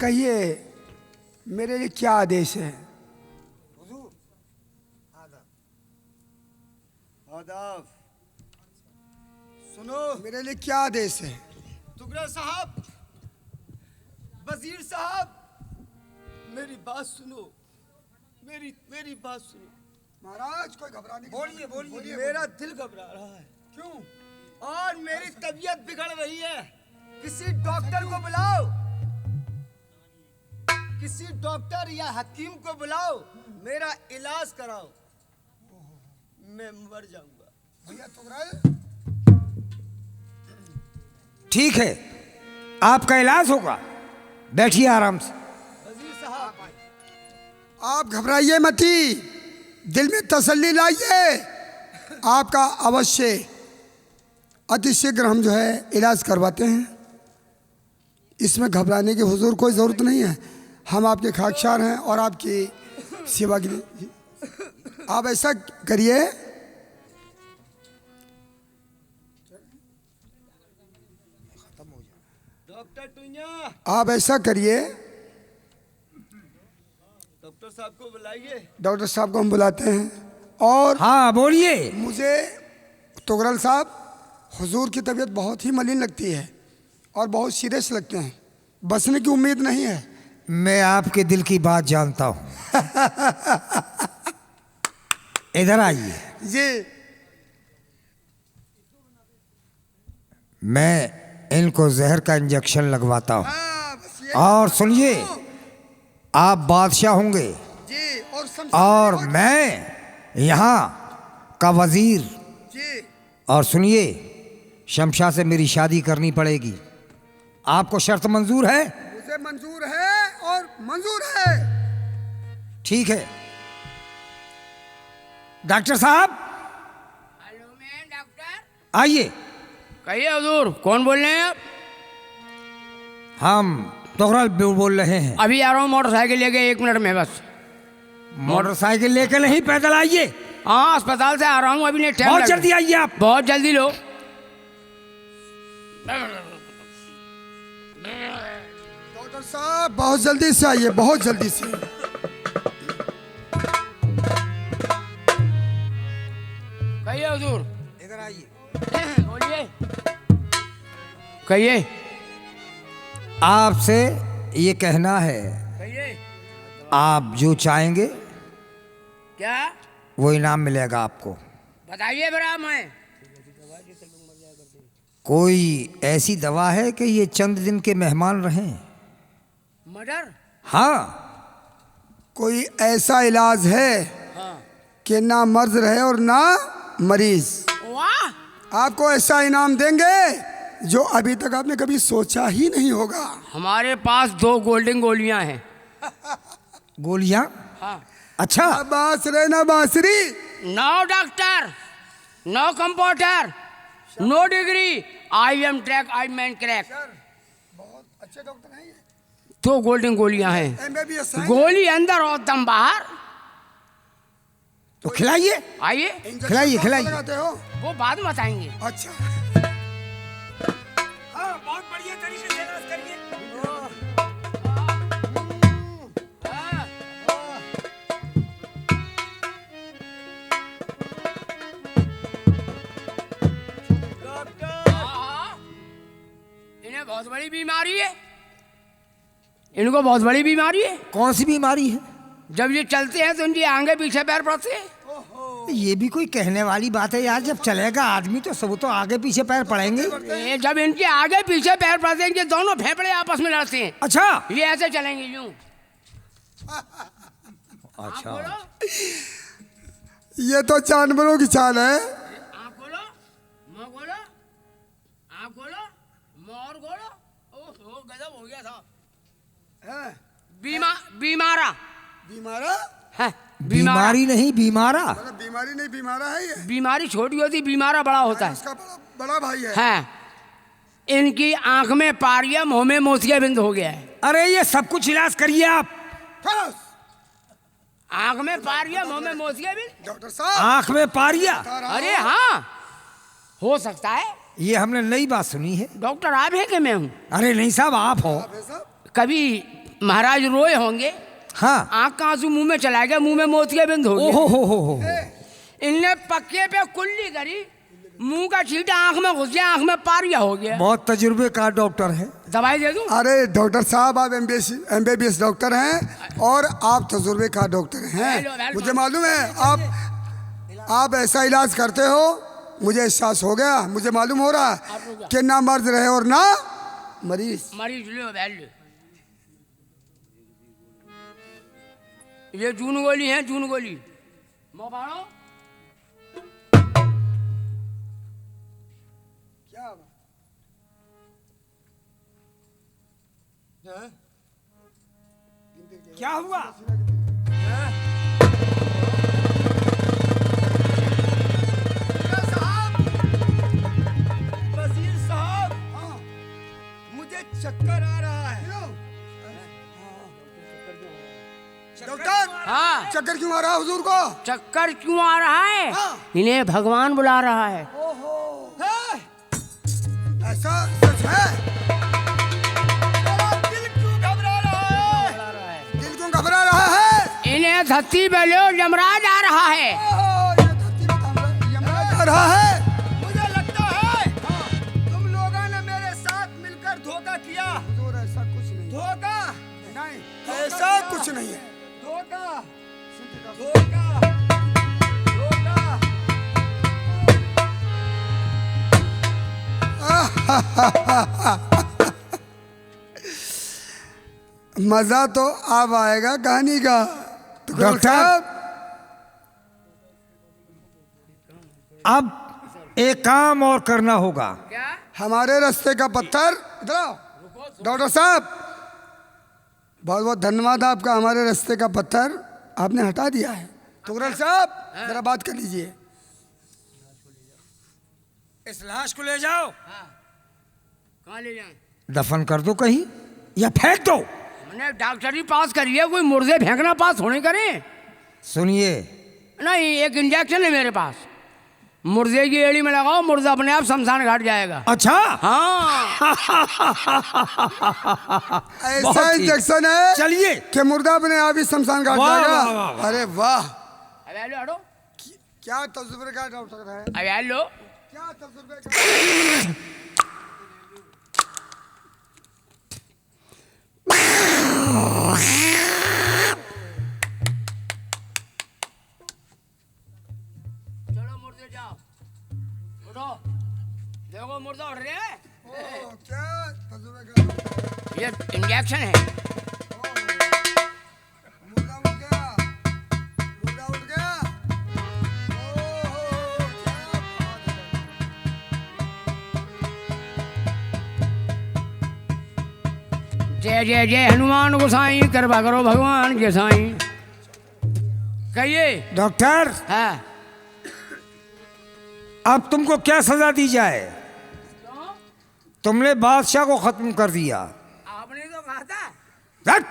कहिए मेरे लिए क्या आदेश है? आदाब। सुनो मेरे लिए क्या आदेश है? तुगरल साहब, वजीर साहब, मेरी बात सुनो, मेरी बात सुनो। महाराज कोई घबराने की बोलिए जरूरत नहीं। बोलिए। मेरा दिल घबरा रहा है। क्यों? और मेरी तबीयत बिगड़ रही है। किसी डॉक्टर को बुलाओ, किसी डॉक्टर या हकीम को बुलाओ, मेरा इलाज कराओ, मैं मर जाऊंगा। भैया तुगरल, ठीक है, आपका इलाज होगा, बैठिए आराम से। वजीर साहब, आप घबराइए मती, दिल में तसल्ली लाइए। आपका अवश्य अति शीघ्र हम जो है इलाज करवाते हैं। इसमें घबराने की हुजूर कोई ज़रूरत नहीं है। हम आपके खाकसार हैं और आपकी सेवा के लिए आप ऐसा करिए, डॉक्टर टुइया, आप ऐसा करिए, डॉक्टर साहब को बुलाइए। डॉक्टर साहब को हम बुलाते हैं। और हाँ बोलिए। मुझे तुगरल साहब, हुजूर की तबीयत बहुत ही मलिन लगती है और बहुत सीरियस लगते हैं, बचने की उम्मीद नहीं है। मैं आपके दिल की बात जानता हूँ। इधर आइए। जी मैं इनको जहर का इंजेक्शन लगवाता हूँ। हाँ, बस ये और सुनिए, आप बादशाह होंगे जी और मैं यहाँ का वजीर। जी और सुनिए, शमशा से मेरी शादी करनी पड़ेगी। आपको शर्त मंजूर है? मुझे मंजूर है और मंजूर है। ठीक है। डॉक्टर साहब हेलो मैन डॉक्टर। आइए। कहिए हुजूर, कौन बोल रहे हैं आप? हम तुगरल बोल रहे हैं। अभी आ रहा हूँ मोटरसाइकिल लेके, 1 मिनट में बस। मोटरसाइकिल लेकर नहीं, पैदल आइए। हाँ, अस्पताल से आ रहा हूँ, अभी नहीं टाइम बहुत लगेगा। जल्दी आइए आप। बहुत जल्दी लो। डॉक्टर साहब बहुत जल्दी से आइए, बहुत जल्दी से। कहिए हुजूर। इधर आइए। बोलिए। कहिए। आपसे ये कहना है, कहिए। आप जो चाहेंगे क्या? वो इनाम मिलेगा आपको। बताइए बरा। मैं कोई ऐसी दवा है कि ये चंद दिन के मेहमान रहें? मर्डर? हाँ। कोई ऐसा इलाज है कि ना मर्ज रहे और ना मरीज? वाह, आपको ऐसा इनाम देंगे जो अभी तक आपने कभी सोचा ही नहीं होगा। हमारे पास 2 गोल्डन गोलियां हैं। गोलियां? हाँ। अच्छा। ना बांस रे ना बांसुरी। No doctor, no compounder, no degree, I am track, I man crack. बहुत अच्छे डॉक्टर हैं ये। 2 गोल्डन गोलियां हैं। एमबीबीएस हैं। गोली अंदर और दम बाहर। तो खिलाइए। आइए, इंजेक्शन खिलाइए, कौन सा खिलाइए। लगाते हो? वो बाद में बताएंगे। अच्छा। हाँ, बहुत बढ़िया तरीके से इलाज करिए। बड़ी बीमारी है, इनको बहुत बड़ी बीमारी है। कौन सी बीमारी है? जब ये चलते हैं तो इनकी आगे पीछे पैर पड़ते हैं। ये भी कोई कहने वाली बात है यार, जब चलेगा आदमी तो सब तो आगे पीछे पैर पड़ेंगे। जब इनके आगे पीछे पैर पड़ते हैं, इनके दोनों फेफड़े आपस में लड़ते हैं। अच्छा ये ऐसे चलेंगे यूं। अच्छा, ये तो जानवरों की चाल है। आँख खोलो, मुँह खोलो, आँख खोलो, मुँह और खोलो। ओहो गजब हो गया था। बीमारा बीमारा है, बीमारी नहीं बीमारा। मतलब बीमारी नहीं बीमारा है ये। बीमारी छोटी होती, बीमारा बड़ा होता है। इसका बड़ा भाई है। इनकी आंख में पारिया, मुंह में मोतिया बिंद हो गया है। अरे ये सब कुछ इलाज करिए आप। आंख में पारिया, मुंह में मोतिया बिंद। डॉक्टर साहब आंख में पारिया? अरे हाँ, हो सकता है। ये हमने नई बात सुनी है। डॉक्टर आप है कि मैं हूँ? अरे नहीं साहब, आप हो। कभी महाराज रोए होंगे, हाँ, आंख का आंसू मुंह में चला गया, मुंह में मोतिया बिंद हो गया। हो। इनने पक्के पे कुल्ली करी, मुंह का छींटा आंख में घुस गया, आंख में पारिया हो गया। बहुत तजुर्बे का डॉक्टर है। दवाई दे दूं? अरे डॉक्टर साहब आप MBBS डॉक्टर हैं और आप तजुर्बे का डॉक्टर हैं। मुझे मालूम है आप ऐसा इलाज करते हो। मुझे एहसास हो गया, मुझे मालूम हो रहा है कि ना मर्द रहे और ना मरीज। लो बैल लो। ये जून गोली है, जून गोली। मोबाड़ो क्या हुआ? वजीर साहब, मुझे चक्कर आ रहा है। डॉक्टर हाँ, चक्कर क्यों आ रहा है हुजूर को? चक्कर क्यों आ रहा है? इन्हें भगवान बुला रहा है। ऐसा सच है? दिल क्यों घबरा रहा है? दिल क्यों घबरा रहा है? इन्हें धरती पे लो, यमराज आ रहा है। ये धरती पे यमराज आ रहा है। मुझे लगता है तुम लोगों ने मेरे साथ मिलकर धोखा किया। हुजूर ऐसा कुछ नहीं। धोखा नहीं, ऐसा कुछ नहीं है। धोखा धोखा धोखा। मजा तो अब आएगा कहानी का। तो डॉक्टर, अब एक काम और करना होगा। क्या? हमारे रास्ते का पत्थर इधर आओ। डॉक्टर साहब बहुत बहुत धन्यवाद आपका। हमारे रास्ते का पत्थर आपने हटा दिया है। तुगरल साहब जरा बात कर लीजिए। इस लाश को ले जाओ, कहाँ ले जाएं? दफन कर दो कहीं या फेंक दो। मैंने डॉक्टरी पास करी है, कोई मुर्दे फेंकना पास होने करें। सुनिए, नहीं, एक इंजेक्शन है मेरे पास, मुर्दे की एड़ी में लगाओ, मुर्दा अपने आप शमशान घाट जाएगा। अच्छा हाँ। ऐसा इंजेक्शन है चलिए। कि मुर्दा अपने आप ही शमशान घाट वाह, जाएगा। वाह, वाह, वाह। अरे वाह, अब हेलो हटो। क्या तजुर्बे का डॉक्टर है। अब हेलो, क्या तजुर्बे का। चलो मुर्दे जाओ, उठो। देखो मुर्दा उठ रहे हैं। क्या तजुर्बे का। ये इंजेक्शन है। मुर्दा उठ गया, मुर्दा उठ गया। ओहो, जय जय जय हनुमान गोसाई, कृपा करो भगवान के साईं। कहिए। डॉक्टर, हाँ। अब तुमको क्या सजा दी जाए? तुमने बादशाह को खत्म कर दिया। आपने तो कहा था। रट!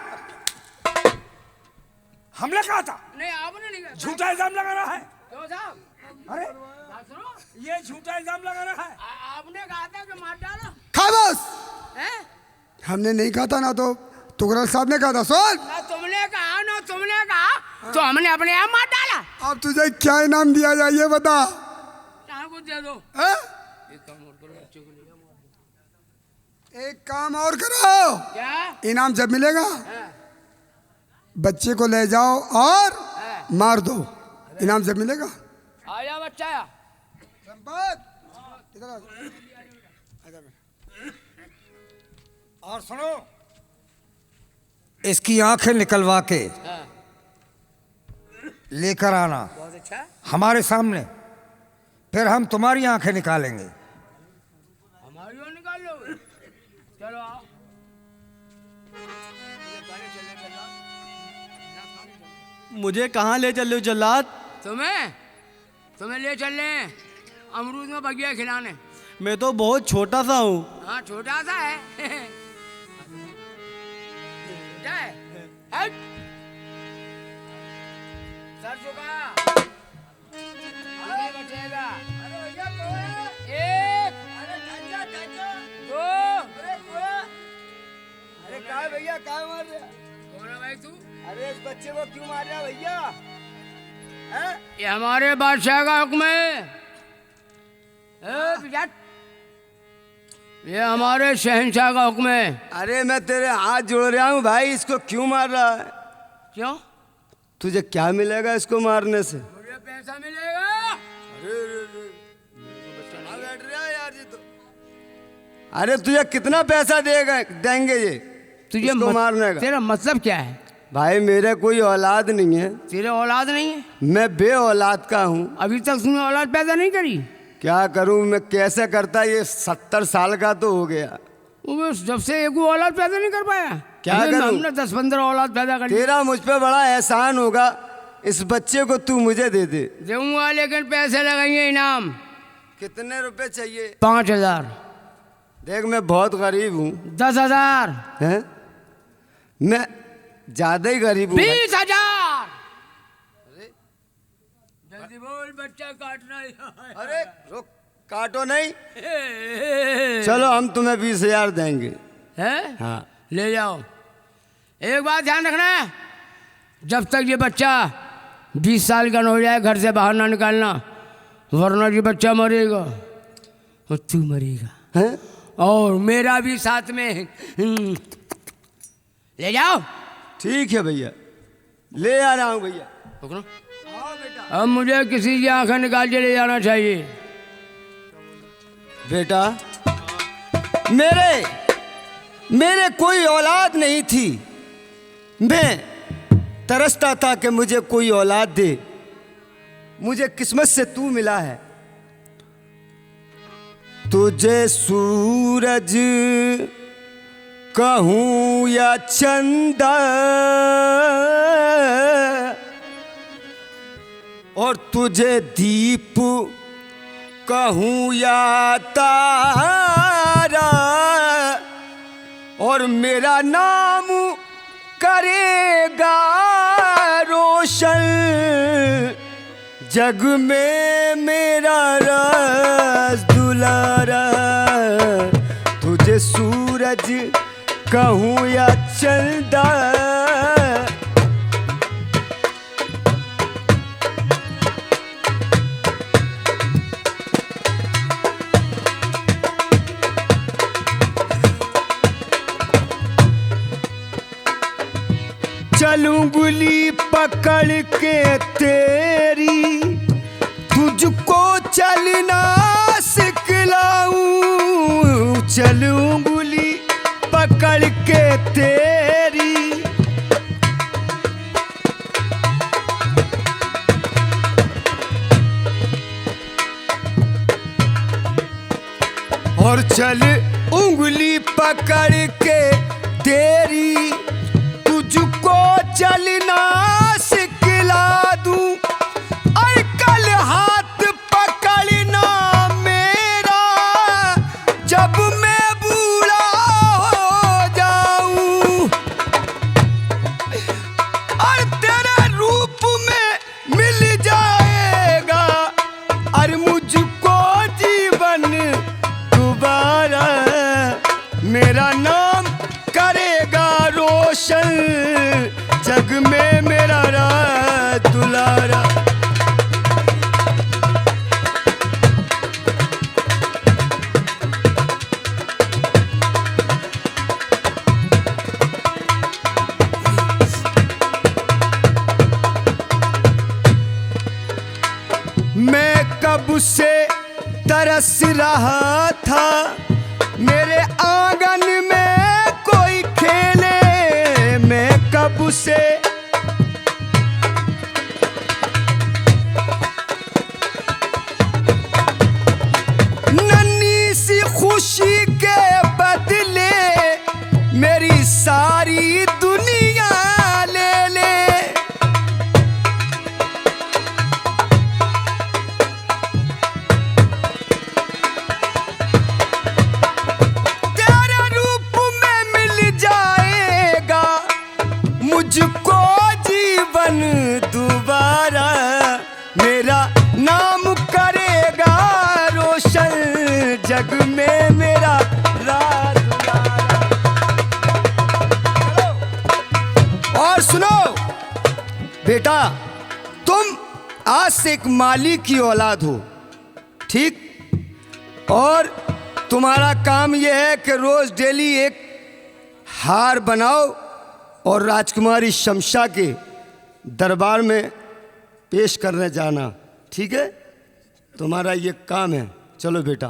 हमने कहा था। नहीं, आपने नहीं कहा। झूठा इल्जाम लगा रहा है। क्यों साहब? अरे बात सुनो। ये झूठा इल्जाम लगा रहा है। आपने कहा था कि मार डालो। खामोश। हैं? हमने नहीं कहा था ना, तो तुगरल साहब ने कहा था। सुन, ना तुमने कहा ना तुमने कहा, तो हमने अपने आप मार डाला। अब तुझे क्या इनाम दिया जाए ये बता। कहाँ कुछ दे दो। हैं? एक काम और करो, बच्चे को ले जाओ, एक काम और करो, क्या? इनाम जब मिलेगा बच्चे को ले जाओ और मार दो। इनाम जब मिलेगा। आया बच्चा। संपत इधर आ। और सुनो, इसकी आंखें निकलवा के लेकर आना बहुत अच्छा। हमारे सामने, फिर हम तुम्हारी आंखें निकालेंगे। हमारी ओर निकाल लो। चलो आओ। मुझे कहाँ ले चल रहे हो जल्लाद? तुम्हें ले चल रहे हैं अमरूद में बगिया खिलाने। मैं तो बहुत छोटा सा हूँ। हाँ छोटा सा है। क्या है? हट। सर झुका। आगे बचेगा। एक, दो। अरे कहाँ भैया, कहाँ मार रहे? कौन है भाई तू? अरे इस बच्चे को क्यों मार रहा भैया? ये हमारे बादशाह का हुक्म है। बिजाट। ये हमारे शहंशाह का हुक्म है। अरे मैं तेरे हाथ जोड़ रहा हूँ भाई, इसको क्यों मार रहा है? क्यों? तुझे क्या मिलेगा इसको मारने से? मुझे पैसा मिलेगा। बैठ रहा है यार जी तो। अरे तुझे कितना पैसा देंगे ये तुझे इसको मारने का? तेरा मतलब क्या है? भाई मेरे कोई औलाद नहीं है। तेरे औलाद नहीं है? मैं बे औलाद का हूँ। अभी तक तूने औलाद पैदा नहीं करी? क्या करूँ मैं, कैसे करता? ये 70 साल का तो हो गया। वो जब से एक औलाद पैदा नहीं कर पाया। क्या अभी करूं? हमने 10-15 औलाद पैदा कर ली। तेरा मुझ पे बड़ा एहसान होगा, इस बच्चे को तू मुझे दे दे। दूंगा लेकिन पैसे लगेंगे इनाम। कितने रुपए चाहिए? 5,000। देख मैं बहुत गरीब हूँ। 10,000। हैं? मैं ज्यादा ही गरीब हूँ। 20,000। जल्दी बोल, बच्चा काटना है। अरे रुक, काटो नहीं। चलो हम तुम्हें 20,000 देंगे। है? हाँ ले जाओ। एक बात ध्यान रखना, जब तक ये बच्चा 20 साल का न हो जाए घर से बाहर ना निकालना, वरना ये बच्चा मरेगा और तू मरेगा। हैं? और मेरा भी साथ में है। ले जाओ। ठीक है भैया, ले आ रहा हूँ भैया। पकड़ो। अब मुझे किसी की आंखें निकाल के ले जाना चाहिए। बेटा मेरे कोई औलाद नहीं थी। मैं तरसता था कि मुझे कोई औलाद दे। मुझे किस्मत से तू मिला है। तुझे सूरज कहूँ या चंदा, और तुझे दीप कहूँ या तारा, और मेरा नाम करेगा रोशन जग में मेरा राज दुलारा। तुझे सूरज कहूँ या चंदा, चलूं उंगली पकड़ के तेरी, तुझको चलना सिखलाऊं। चलूं उंगली पकड़ के तेरी, और चल उंगली पकड़ के तेरी, तुझको चलना सिखला दूं। और कल हाथ पकड़ना मेरा जब मैं बूढ़ा हो जाऊं, और तेरे रूप में मिल जाएगा और मुझको जीवन दोबारा। मेरा नाम करेगा रोशन जग में मेरा राज मैं कब से तरस रहा था, मेरे आंगन में कोई खेले। मैं कब से नन्ही सी खुशी के बदले मेरी सारी दुनिया ले ले। तेरे रूप में मिल जाएगा मुझको जीवन दोबारा, मेरा नाम करेगा रोशन जग में मेरा राज दुलारा। और सुनो बेटा, तुम आज से एक माली की औलाद हो, ठीक? और तुम्हारा काम यह है कि रोज डेली एक हार बनाओ और राजकुमारी शमशा के दरबार में पेश करने जाना, ठीक है? तुम्हारा ये काम है। चलो बेटा।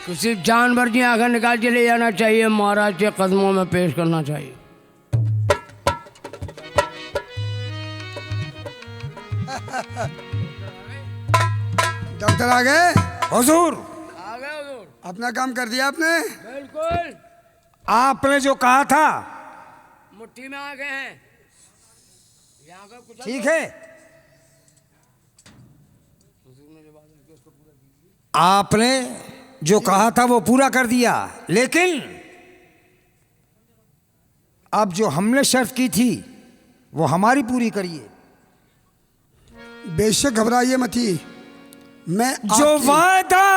किसी जानवर की आंखें निकाल के ले जाना चाहिए, महाराज के कदमों में पेश करना चाहिए। डॉक्टर आ गए? हुजूर, आ गए हुजूर। अपना काम कर दिया आपने? बिल्कुल। आपने जो कहा था मुट्ठी में आ गए हैं। यहाँ का कुछ ठीक है। आपने जो कहा था वो पूरा कर दिया, लेकिन अब जो हमने शर्त की थी वो हमारी पूरी करिए। बेशक घबराइए मती, मैं जो वादा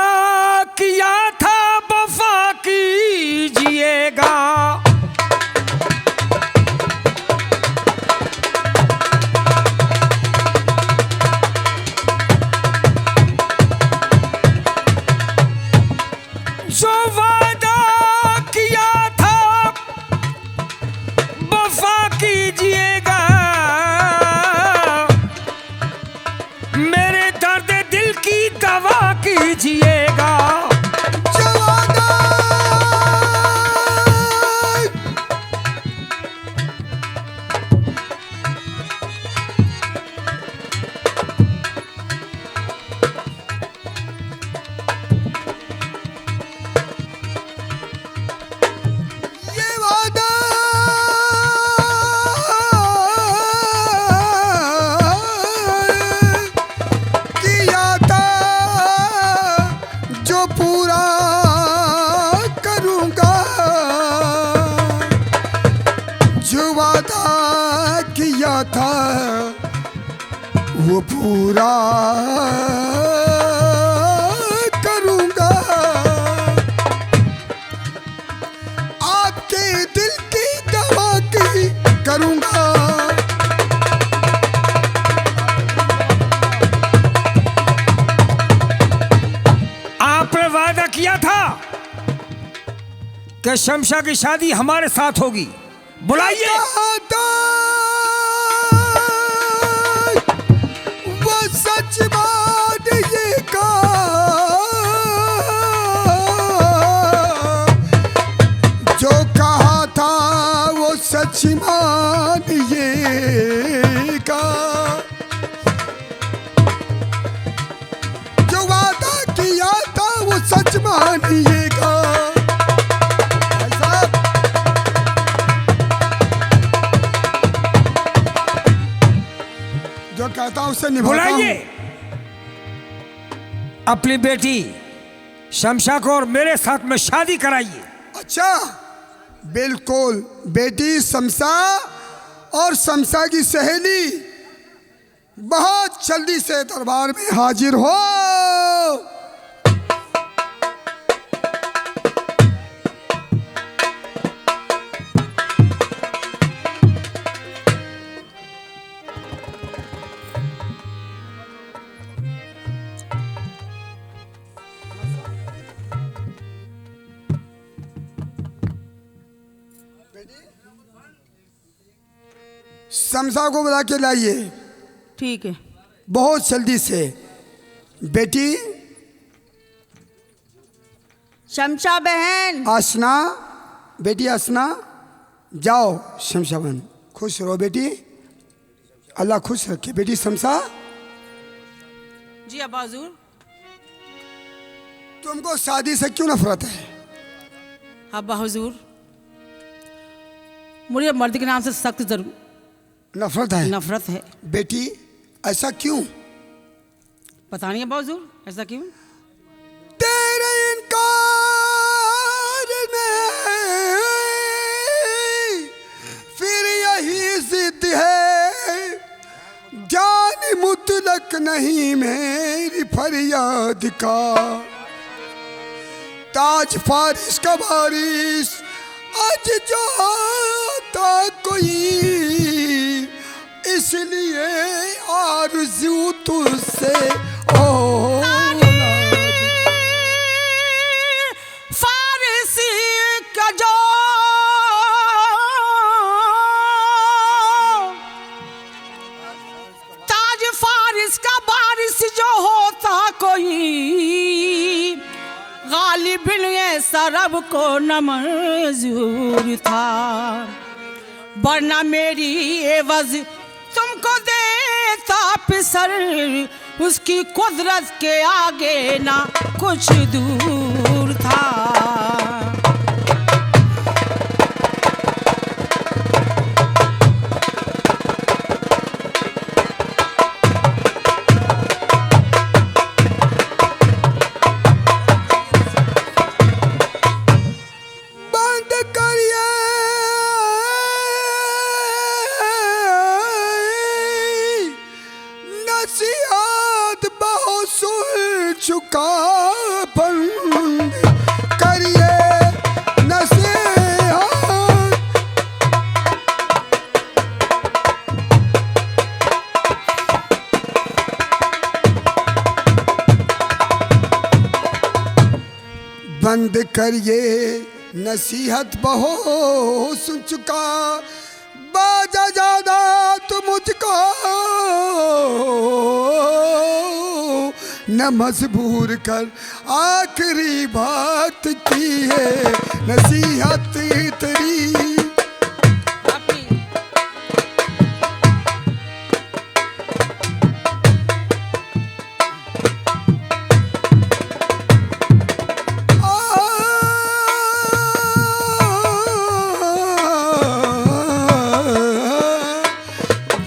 किया था वफा कीजिएगा। जो वादा किया था वफा कीजिएगा, मेरे दर्द दिल की दवा कीजिएगा। वो पूरा करूंगा, आपके दिल की दवा की करूंगा। आपने वादा किया था कि शमशा की शादी हमारे साथ होगी, बुलाइए। वो सच बात ये का, जो कहा था वो सच मानिए का, जो वादा किया था वो सच मानिएगा। जो कहता हूं उससे निभाता हूं। बुलाइए अपनी बेटी शमशा को और मेरे साथ में शादी कराइए। अच्छा, बिल्कुल। बेटी शमशा और शमशा की सहेली बहुत जल्दी से दरबार में हाजिर हो। शमशा को बुला के लाइए। ठीक है। बहुत जल्दी से। बेटी शमशा बहन। आसना, बेटी आसना, जाओ शमशा बहन, खुश रहो बेटी, अल्लाह खुश रखे। बेटी शमशा, जी अब्बा हुजूर। तुमको शादी से क्यों नफरत है? अब्बा हुजूर, मुझे मर्द के नाम से सख्त नफरत है? नफरत है। बेटी ऐसा क्यों? पता नहीं अब्बा हुजूर, ऐसा क्यों? तेरे इनकार में फिर यही जिद है, जान मुतलक नहीं मेरी फरियाद का, ताज फारिस का बारिश आज जाता कोई, इसलिए आरज़ू तुझसे ओ फारसी का जो ताज फारिस का बारिश जो होता कोई, गालिबिन ये सरब को न मंजूर था, वरना मेरी एवज तुमको देता पिसर, उसकी कुदरत के आगे ना कुछ दूर था। चुका बंद करिए नसीहत, बंद करिए नसीहत बहुत सुन चुका, बाजा ज्यादा तो मुझको न मजबूर कर, आखिरी बात की है नसीहत तेरी।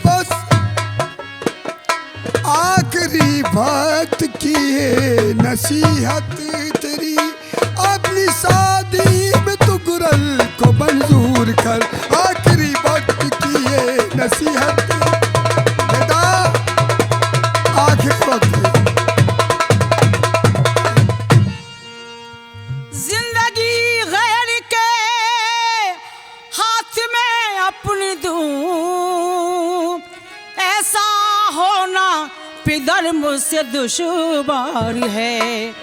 बस आखिरी बात की है नसीहत तेरी, अपनी शादी में तू गुरल को मंजूर कर, आखिरी वक्त की है नसीहत बेटा, आखिरी वक्त। जिंदगी गैर के हाथ में अपनी दूं, ऐसा होना पिदर मुझसे दुश्वार है,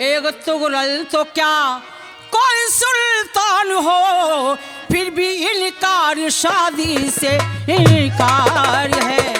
एक तुगरल तो क्या कोई सुल्तान हो, फिर भी इनकार शादी से इनकार है।